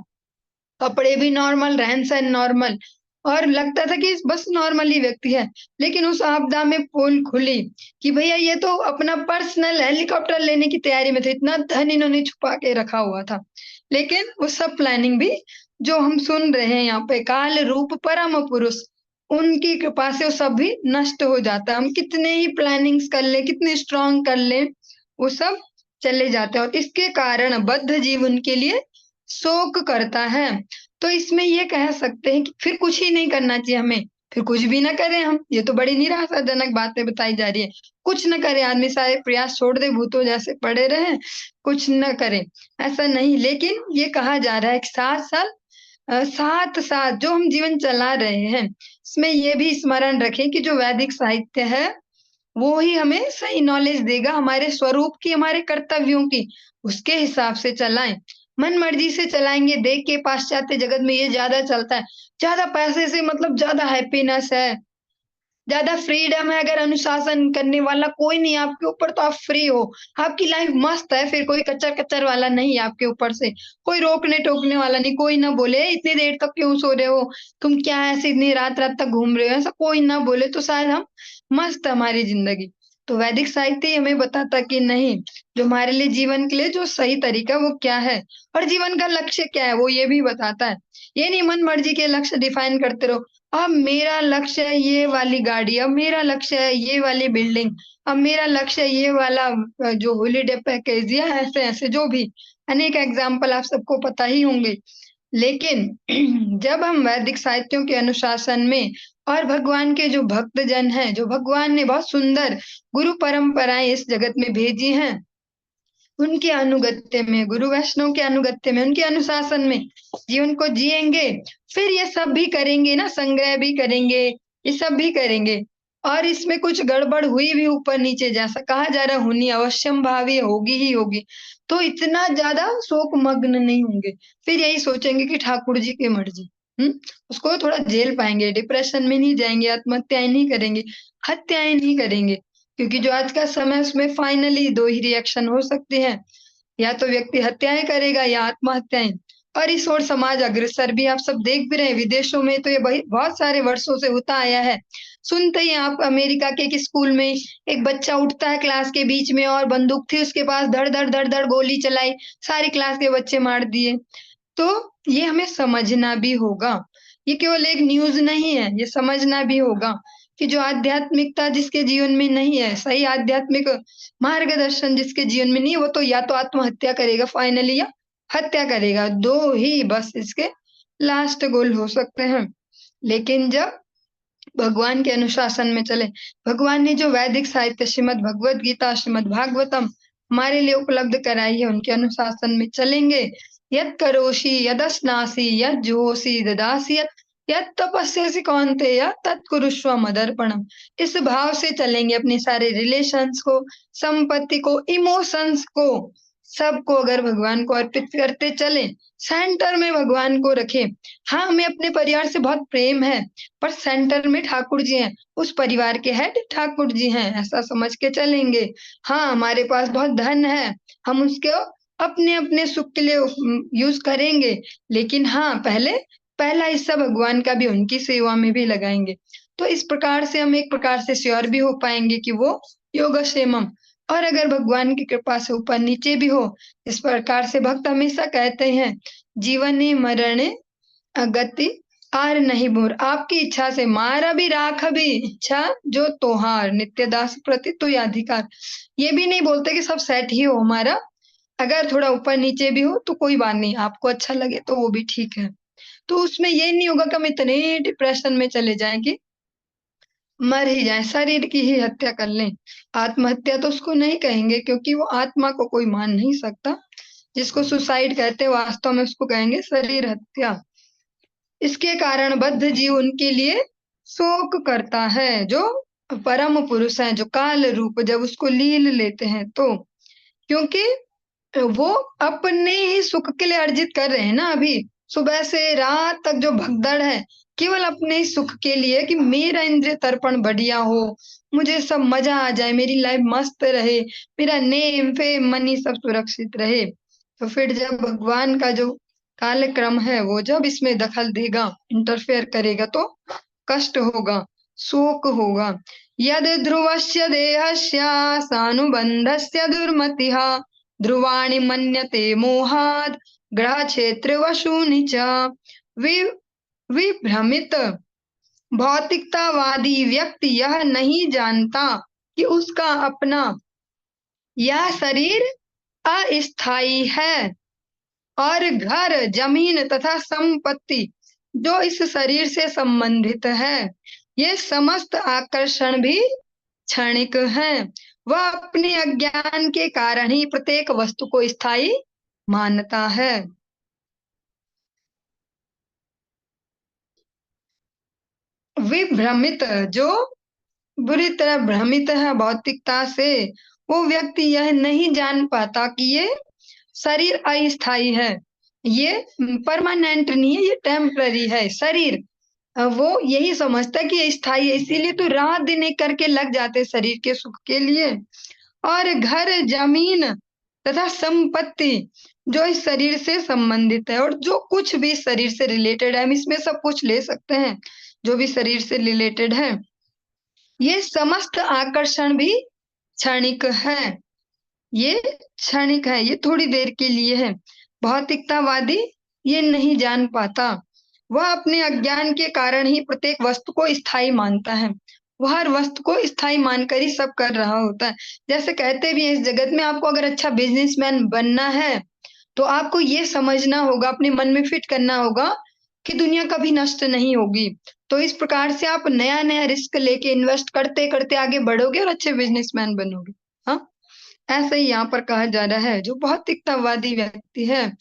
कपड़े भी नॉर्मल, रहन सहन नॉर्मल, और लगता था कि बस नॉर्मल ही व्यक्ति है। लेकिन उस आपदा में पोल खुली कि भैया ये तो अपना पर्सनल हेलीकॉप्टर लेने की तैयारी में थे, इतना धन इन्होंने छुपा के रखा हुआ था। लेकिन वो सब प्लानिंग भी जो हम सुन रहे हैं यहाँ पे, काल रूप परम पुरुष, उनकी कृपा से वो सब भी नष्ट हो जाता है। हम कितने ही प्लानिंग्स कर ले, कितने स्ट्रांग कर ले, वो सब चले जाते हैं, और इसके कारण बद्ध जीवन के लिए शोक करता है। तो इसमें ये कह सकते हैं कि फिर कुछ ही नहीं करना चाहिए हमें, फिर कुछ भी ना करें हम, ये तो बड़ी निराशाजनक बातें बताई जा रही है। कुछ न करे आदमी, सारे प्रयास छोड़ दे, भूतों जैसे पड़े रहे, कुछ न करे, ऐसा नहीं। लेकिन ये कहा जा रहा है कि 7 साल, साथ साथ जो हम जीवन चला रहे हैं, इसमें ये भी स्मरण रखें कि जो वैदिक साहित्य है वो ही हमें सही नॉलेज देगा, हमारे स्वरूप की, हमारे कर्तव्यों की, उसके हिसाब से चलाएं। मन मर्जी से चलाएंगे, देख के पाश्चात्य जगत में ये ज्यादा चलता है, ज्यादा पैसे से मतलब ज्यादा हैप्पीनेस है, ज्यादा फ्रीडम है, अगर अनुशासन करने वाला कोई नहीं आपके ऊपर तो आप फ्री हो, आपकी लाइफ मस्त है, फिर कोई कच्चर कच्चर वाला नहीं है आपके ऊपर से, कोई रोकने टोकने वाला नहीं, कोई ना बोले इतनी देर तक क्यों सो रहे हो, तुम क्या ऐसे इतनी रात रात तक घूम रहे हो, ऐसा कोई ना बोले तो शायद हम मस्त है हमारी जिंदगी। तो वैदिक साहित्य ही हमें बताता कि नहीं, जो हमारे लिए जीवन के लिए जो सही तरीका वो क्या है, और जीवन का लक्ष्य क्या है वो ये भी बताता है। ये नहीं मन मर्जी के लक्ष्य डिफाइन करते रहो, अब मेरा लक्ष्य है ये वाली गाड़ी, अब मेरा लक्ष्य है ये वाली बिल्डिंग, अब मेरा लक्ष्य है ये वाला जो हॉलीडे पैकेज, या ऐसे ऐसे जो भी अनेक एग्जाम्पल आप सबको पता ही होंगे। लेकिन जब हम वैदिक साहित्यों के अनुशासन में, और भगवान के जो भक्त जन हैं, जो भगवान ने बहुत सुंदर गुरु परंपराएं इस जगत में भेजी हैं, उनके अनुगत्य में, गुरु वैष्णव के अनुगत्य में, उनके अनुशासन में जीवन को जिएंगे, फिर ये सब भी करेंगे ना, संग्रह भी करेंगे, ये सब भी करेंगे, और इसमें कुछ गड़बड़ हुई भी ऊपर नीचे जैसा कहा जा रहा होनी अवश्यम भावी होगी ही होगी, तो इतना ज्यादा शोक मग्न नहीं होंगे, फिर यही सोचेंगे कि ठाकुर जी की मर्जी। हम्म उसको थोड़ा झेल पाएंगे, डिप्रेशन में नहीं जाएंगे, आत्महत्याएं नहीं करेंगे, हत्याएं नहीं करेंगे। क्योंकि जो आज का समय है उसमें फाइनली दो ही रिएक्शन हो सकते हैं, या तो व्यक्ति हत्याएं करेगा या आत्महत्याएं। और इस ओर समाज अग्रसर भी आप सब देख भी रहे हैं, विदेशों में तो ये बहुत सारे वर्षों से होता आया है। सुनते ही आप अमेरिका के एक स्कूल में एक बच्चा उठता है क्लास के बीच में और बंदूक थी उसके पास, धड़ धड़ धड़ धड़ गोली चलाई, सारी क्लास के बच्चे मार दिए। तो ये हमें समझना भी होगा, ये केवल एक न्यूज नहीं है, ये समझना भी होगा कि जो आध्यात्मिकता जिसके जीवन में नहीं है, सही आध्यात्मिक मार्गदर्शन जिसके जीवन में नहीं है, वो तो या तो आत्महत्या करेगा फाइनली, या हत्या करेगा। दो ही बस इसके लास्ट गोल हो सकते हैं। लेकिन जब भगवान के अनुशासन में चले, भगवान ने जो वैदिक साहित्य श्रीमद् भगवत गीता, श्रीमद् भागवतम हमारे लिए उपलब्ध कराई है, उनके अनुशासन में चलेंगे। यत् करोषि यदस्नासि यज्जुहोषि ददासि यत् तपस्यसि कौन्तेय तत्कुरुष्व मदर्पणम। इस भाव से चलेंगे, अपने सारे रिलेशंस को, संपत्ति को, इमोशंस को, सबको अगर भगवान को अर्पित करते चले, सेंटर में भगवान को रखे। हाँ, हमें अपने परिवार से बहुत प्रेम है, पर सेंटर में ठाकुर जी हैं, उस परिवार के हेड ठाकुर जी हैं, ऐसा समझ के चलेंगे। हाँ, हमारे पास बहुत धन है, हम उसको अपने अपने सुख के लिए यूज करेंगे, लेकिन हाँ, पहला हिस्सा भगवान का भी उनकी सेवा में भी लगाएंगे। तो इस प्रकार से हम एक प्रकार से श्योर भी हो पाएंगे कि वो योगक्षेमम। और अगर भगवान की कृपा से ऊपर नीचे भी हो, इस प्रकार से भक्त हमेशा कहते हैं, जीवने मरणे गति आर नहीं मोर, आपकी इच्छा से मारा भी राख भी इच्छा जो तोहार, नित्य दास प्रति तु अधिकार। ये भी नहीं बोलते कि सब सेट ही हो हमारा, अगर थोड़ा ऊपर नीचे भी हो तो कोई बात नहीं, आपको अच्छा लगे तो वो भी ठीक है। तो उसमें ये नहीं होगा कि हम इतने डिप्रेशन में चले जाएं कि मर ही जाए, शरीर की ही हत्या कर लें। आत्महत्या तो उसको नहीं कहेंगे, क्योंकि वो आत्मा को कोई मान नहीं सकता। जिसको सुसाइड कहते हैं वास्तव में उसको कहेंगे शरीर हत्या। इसके कारण बद्ध जीव उनके लिए शोक करता है। जो परम पुरुष है, जो काल रूप, जब उसको लील लेते हैं तो, क्योंकि वो अपने ही सुख के लिए अर्जित कर रहे हैं ना। अभी सुबह से रात तक जो भगदड़ है, केवल अपने ही सुख के लिए कि मेरा इंद्रिय तर्पण बढ़िया हो, मुझे सब मजा आ जाए, मेरी लाइफ मस्त रहे, मेरा नेम फेम मनी सब सुरक्षित रहे। तो फिर जब भगवान का जो कालक्रम है वो जब इसमें दखल देगा, इंटरफेयर करेगा, तो कष्ट होगा, शोक होगा। यद ध्रुवस्य देहस्य सानुबंधस्य दुर्मतिः ध्रुवाणि मन्यते मोहाद ग्रह क्षेत्र वशूनि च। विभ्रमित भौतिकतावादी व्यक्ति यह नहीं जानता कि उसका अपना यह शरीर अस्थायी है, और घर, जमीन तथा संपत्ति जो इस शरीर से संबंधित है, ये समस्त आकर्षण भी क्षणिक हैं। वह अपने अज्ञान के कारण ही प्रत्येक वस्तु को स्थायी मानता है। विभ्रमित, जो बुरी तरह भ्रमित है भौतिकता से, वो व्यक्ति यह नहीं जान पाता कि ये शरीर अस्थायी है, ये परमानेंट नहीं है, ये टेम्पररी है शरीर। वो यही समझता है कि ये स्थायी है, इसीलिए तो रात दिन एक करके लग जाते शरीर के सुख के लिए। और घर, जमीन तथा संपत्ति जो इस शरीर से संबंधित है, और जो कुछ भी शरीर से रिलेटेड है, हम इसमें सब कुछ ले सकते हैं जो भी शरीर से रिलेटेड है, ये समस्त आकर्षण भी क्षणिक है। ये क्षणिक है, ये थोड़ी देर के लिए है। भौतिकतावादी ये नहीं जान पाता, वह अपने अज्ञान के कारण ही प्रत्येक वस्तु को स्थायी मानता है। वह हर वस्तु को स्थायी मानकर ही सब कर रहा होता है। जैसे कहते भी हैं, इस जगत में आपको अगर अच्छा बिजनेसमैन बनना है, तो आपको ये समझना होगा, अपने मन में फिट करना होगा कि दुनिया कभी नष्ट नहीं होगी। तो इस प्रकार से आप नया नया रिस्क लेके इन्वेस्ट करते करते आगे बढ़ोगे और अच्छे बिजनेसमैन बनोगे। हाँ, ऐसा ही यहाँ पर कहा जा रहा है। जो भौतिकतावादी व्यक्ति है,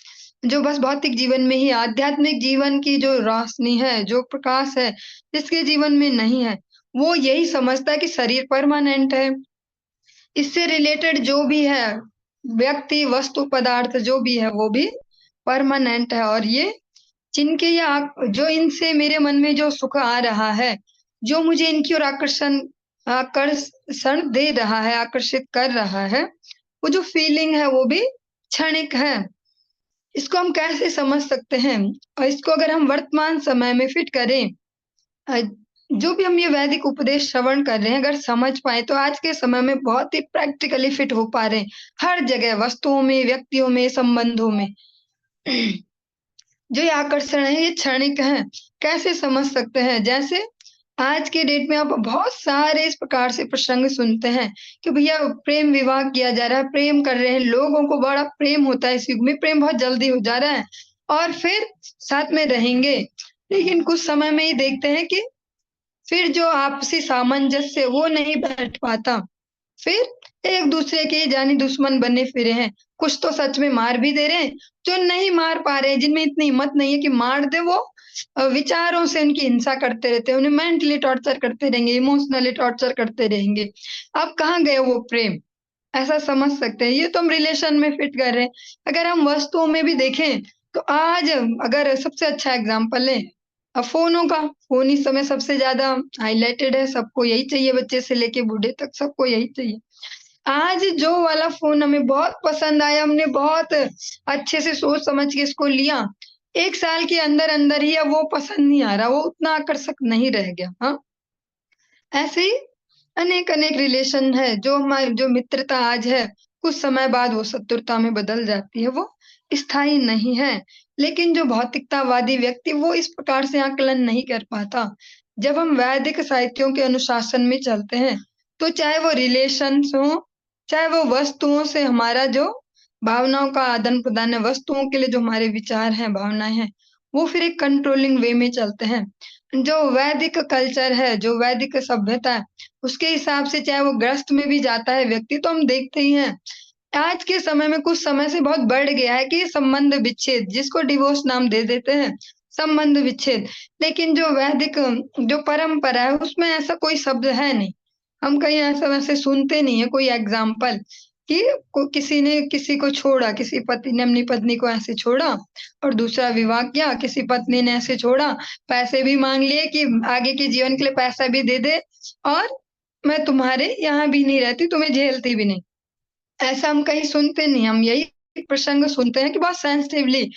जो बस भौतिक जीवन में ही, आध्यात्मिक जीवन की जो रोशनी है, जो प्रकाश है, जिसके जीवन में नहीं है, वो यही समझता है कि शरीर परमानेंट है, इससे रिलेटेड जो भी है, व्यक्ति, वस्तु, पदार्थ जो भी है, वो भी परमानेंट है, और ये जिनके जो इनसे मेरे मन में जो सुख आ रहा है, जो मुझे इनकी ओर आकर्षण दे रहा है, आकर्षित कर रहा है, वो जो फीलिंग है वो भी क्षणिक है। इसको हम कैसे समझ सकते हैं? और इसको अगर हम वर्तमान समय में फिट करें, अ, जो भी हम ये वैदिक उपदेश श्रवण कर रहे हैं, अगर समझ पाए तो आज के समय में बहुत ही प्रैक्टिकली फिट हो पा रहे हैं, हर जगह, वस्तुओं में, व्यक्तियों में, संबंधों में। जो ये आकर्षण है ये क्षणिक है। कैसे समझ सकते हैं? जैसे आज के डेट में आप बहुत सारे इस प्रकार से प्रसंग सुनते हैं कि भैया प्रेम विवाह किया जा रहा है, प्रेम कर रहे हैं, लोगों को बड़ा प्रेम होता है, इस युग में प्रेम बहुत जल्दी हो जा रहा है और फिर साथ में रहेंगे, लेकिन कुछ समय में ही देखते हैं कि फिर जो आपसी सामंजस्य वो नहीं बैठ पाता, फिर एक दूसरे के जानी दुश्मन बने फिरे हैं। कुछ तो सच में मार भी दे रहे हैं, जो नहीं मार पा रहे हैं, जिनमें इतनी हिम्मत नहीं है कि मार दे, वो विचारों से उनकी हिंसा करते रहते हैं, उन्हें मेंटली टॉर्चर करते रहेंगे, इमोशनली टॉर्चर करते रहेंगे। अब कहाँ गए वो प्रेम? ऐसा समझ सकते हैं। ये तो हम रिलेशन में फिट कर रहे हैं। अगर हम वस्तुओं में भी देखें तो आज अगर सबसे अच्छा एग्जाम्पल है फ़ोनों का, फ़ोन इस समय सबसे ज़्यादा हाइलाइटेड है, सबको यही चाहिए, बच्चे से लेके बूढ़े तक सबको यही चाहिए। आज जो वाला फ़ोन हमें बहुत पसंद आया, हमने बहुत अच्छे से सोच समझ के इसको लिया, 1 साल के अंदर-अंदर ही अब वो पसंद नहीं आ रहा, वो उतना आकर्षक नहीं रह गया। हाँ? ऐसे ही अनेक-अनेक रिलेशन है, जो हमारी जो मित्रता आज है, कुछ समय बाद वो शत्रुता में बदल जाती है, वो स्थायी नहीं है। लेकिन जो भौतिकतावादी व्यक्ति वो इस प्रकार से आकलन नहीं कर पाता। जब हम वैदिक साहित्यों के अनुशासन में चलते हैं, तो चाहे वो रिलेशन्स हों, चाहे वो वस्तुओं से हमारा जो भावनाओं का आदान-प्रदान है, वस्तुओं के लिए जो हमारे विचार हैं, भावनाएँ हैं, वो फिर एक कंट्रोलिंग वे में चलते हैं। जो वैदिक कल्चर है, जो वैदिक सभ्यता है, उसके हिसाब से चाहे वो ग्रस्त में भी जाता है व्यक्ति, तो हम देखते ही हैं। आज के समय में कुछ समय से बहुत बढ़ गया है कि संबंध विच्छेद, जिसको डिवोर्स नाम दे देते हैं, संबंध विच्छेद। लेकिन जो वैदिक जो परंपरा है, उसमें ऐसा कोई शब्द है नहीं। हम कहीं ऐसा वैसे सुनते नहीं है कोई एग्ज़ाम्पल कि किसी ने किसी को छोड़ा, किसी पति ने अपनी पत्नी को ऐसे छोड़ा और दूसरा विवाह किया, किसी पत्नी ने ऐसे छोड़ा, पैसे भी माँग लिए कि आगे के जीवन के लिए पैसा भी दे दे और मैं तुम्हारे यहाँ भी नहीं रहती, तुम्हें झेलती भी नहीं। ऐसा हम कहीं सुनते नहीं, हम यही प्रसंग सुनते हैं कि बहुत सेंसिटिवली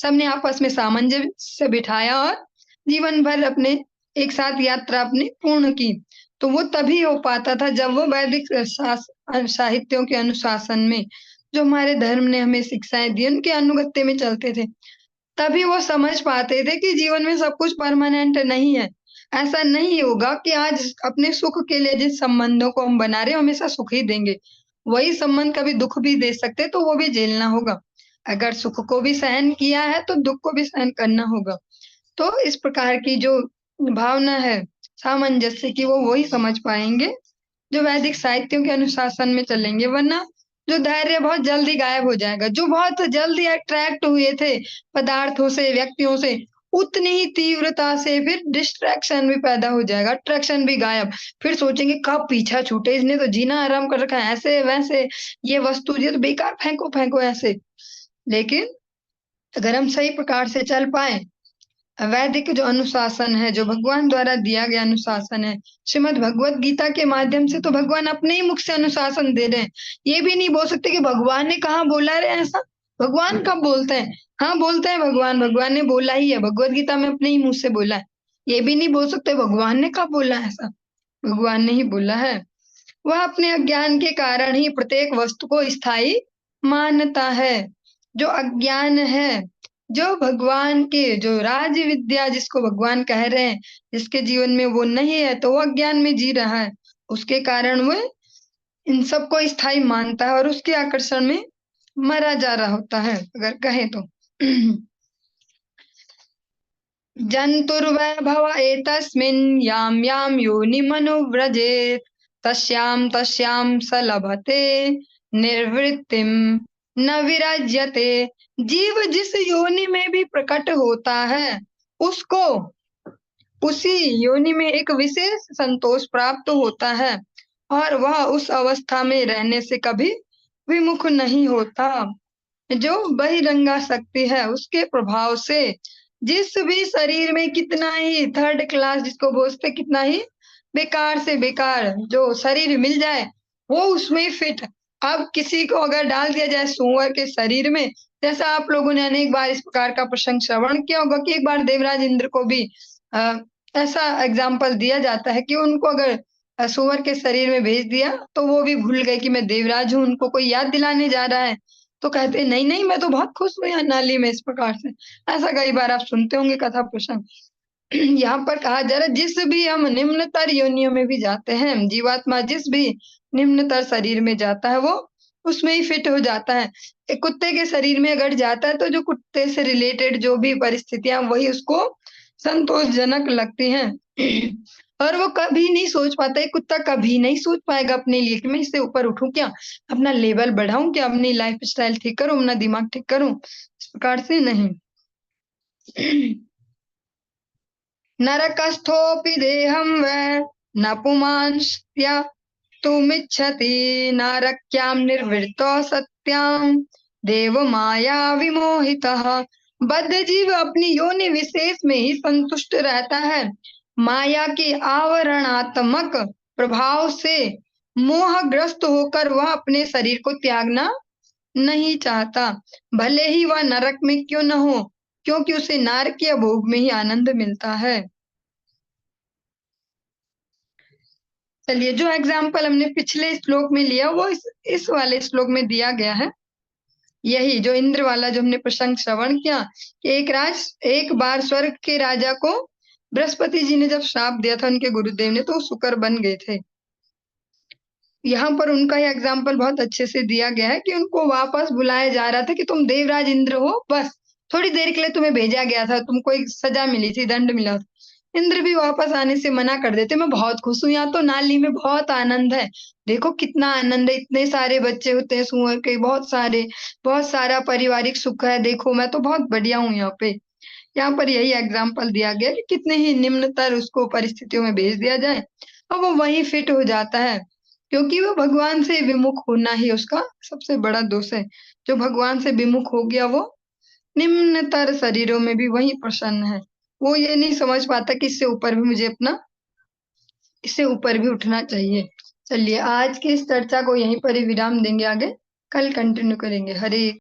सबने आपस में सामंजस्य बिठाया और जीवन भर अपने एक साथ यात्रा अपनी पूर्ण की। तो वो तभी हो पाता था जब वो वैदिक साहित्यों के अनुशासन में, जो हमारे धर्म ने हमें शिक्षाएँ दी, उनके अनुगत्य में चलते थे। तभी वो समझ पाते थे कि जीवन में सब कुछ परमानेंट नहीं है। ऐसा नहीं होगा कि आज अपने सुख के लिए जिस संबंधों को हम बना रहे हैं, हमेशा सुख ही देंगे। वही संबंध कभी दुःख भी दे सकते हैं, तो वो भी झेलना होगा। अगर सुख को भी सहन किया है, तो दुःख को भी सहन करना होगा। तो इस प्रकार की जो भावना है, सामंजस्य की, वो वही समझ पाएँगे, जो वैदिक साहित्यों के अनुशासन में चलेंगे, वरना जो धैर्य बहुत जल्दी गायब हो जाएगा। जो बहुत जल्दी अट्रैक्ट हुए थे पदार्थों से, व्यक्तियों से, उतनी ही तीव्रता से फिर डिस्ट्रैक्शन भी पैदा हो जाएगा, अट्रैक्शन भी गायब। फिर सोचेंगे कब पीछा छूटे, इसने तो जीना आराम कर रखा है, ऐसे-वैसे, ये वस्तु ये तो बेकार, फेंको-फेंको ऐसे। लेकिन अगर हम सही प्रकार से चल पाएँ, वैदिक जो अनुशासन है, जो भगवान द्वारा दिया गया अनुशासन है, श्रीमद् भगवत गीता के माध्यम से तो भगवान अपने ही मुख से अनुशासन दे रहे हैं। ये भी नहीं बोल सकते कि भगवान ने कहाँ बोला रे ऐसा? भगवान कब बोलते हैं? हाँ, बोलते हैं भगवान, भगवान ने बोला ही है, भगवत गीता में अपने ही मुँह से बोला है। ये भी नहीं बोल सकते भगवान ने कब बोला ऐसा? भगवान ने ही बोला है। वह अपने अज्ञान के कारण ही प्रत्येक वस्तु को स्थायी मानता है। जो अज्ञान है, जो भगवान के जो राज विद्या जिसको भगवान कह रहे हैं, जिसके जीवन में वो नहीं है, तो वो अज्ञान में जी रहा है। उसके कारण वो इन सबको स्थायी मानता है और उसके आकर्षण में मरा जा रहा होता है, अगर कहें तो। जन्तुर्वैभव एतस्मिन् यां यां योनिमनुव्रजेत् तस्यां तस्यां स लभते निर्वृत्तिं न विराज्यते। जीव जिस योनि में भी प्रकट होता है, उसको उसी योनि में एक विशेष संतोष प्राप्त होता है और वह उस अवस्था में रहने से कभी विमुख नहीं होता। जो बहिरंगा शक्ति है, उसके प्रभाव से जिस भी शरीर में कितना ही थर्ड क्लास जिसको बोलते कितना ही बेकार से बेकार जो शरीर मिल जाए वो उसमें फिट। अब किसी को अगर डाल दिया जाए सुअर के शरीर में, जैसा आप लोगों ने अनेक बार इस प्रकार का प्रसंग श्रवण किया होगा कि एक बार देवराज इंद्र को भी ऐसा एग्जाम्पल दिया जाता है कि उनको अगर सुअर के शरीर में भेज दिया तो वो भी भूल गए कि मैं देवराज हूँ, उनको कोई याद दिलाने जा रहा है तो कहते नहीं नहीं मैं तो बहुत खुश हूँ यहाँ नाली में, इस प्रकार से। ऐसा कई बार आप सुनते होंगे कथा प्रसंग। यहाँ पर कहा जा रहा है जिस भी हम निम्नतर योनियों में भी जाते हैं, जीवात्मा जिस भी निम्नतर शरीर में जाता है वो उसमें ही फिट हो जाता है। एक कुत्ते के शरीर में अगर जाता है तो जो कुत्ते से रिलेटेड जो भी परिस्थितियां वही उसको संतोषजनक लगती हैं। और वो कभी नहीं सोच पाता, एक कुत्ता कभी नहीं सोच पाएगा अपने लिए कि मैं इससे ऊपर उठूं क्या, अपना लेवल बढ़ाऊं क्या, अपनी लाइफ स्टाइल ठीक करूं, अपना दिमाग ठीक करूं, इस प्रकार से नहीं। नरकस्थोऽपि देहं वै न पुमांस्त्य तुमिच्छति नारक्यां निर्वृतो सत्यां देवमाया विमोहितः। बद्ध जीव अपनी योनि विशेष में ही संतुष्ट रहता है, माया के आवरणात्मक प्रभाव से मोहग्रस्त होकर वह अपने शरीर को त्यागना नहीं चाहता, भले ही वह नरक में क्यों न हो, क्योंकि उसे नारकीय भोग में ही आनंद मिलता है। चलिए जो एग्जाम्पल हमने पिछले श्लोक में लिया वो इस वाले श्लोक में दिया गया है। यही जो इंद्र वाला जो हमने प्रसंग श्रवण किया कि एक बार स्वर्ग के राजा को बृहस्पति जी ने जब श्राप दिया था उनके गुरुदेव ने तो वो शुकर बन गए थे। यहाँ पर उनका ही एग्जाम्पल बहुत अच्छे से दिया गया है कि उनको वापस बुलाया जा रहा था कि तुम देवराज इंद्र हो, बस थोड़ी देर के लिए तुम्हें भेजा गया था, तुमको एक सजा मिली थी, दंड मिला था। इंद्र भी वापस आने से मना कर देते, मैं बहुत खुश हूँ, यहाँ तो नाली में बहुत आनंद है, देखो कितना आनंद है, इतने सारे बच्चे होते हैं सुअर के, बहुत सारा पारिवारिक सुख है, देखो मैं तो बहुत बढ़िया हूँ यहाँ पे। यहाँ पर यही एग्जाम्पल दिया गया कि कितने ही निम्नतर उसको परिस्थितियों में भेज दिया जाए और वो वहीं फिट हो जाता है, क्योंकि वो भगवान से विमुख होना ही उसका सबसे बड़ा दोष है। जो भगवान से विमुख हो गया वो निम्नतर शरीरों में भी वही प्रसन्न है, वो ये नहीं समझ पाता कि इससे ऊपर भी उठना चाहिए। चलिए आज की इस चर्चा को यहीं पर ही विराम देंगे, आगे कल कंटिन्यू करेंगे। हरे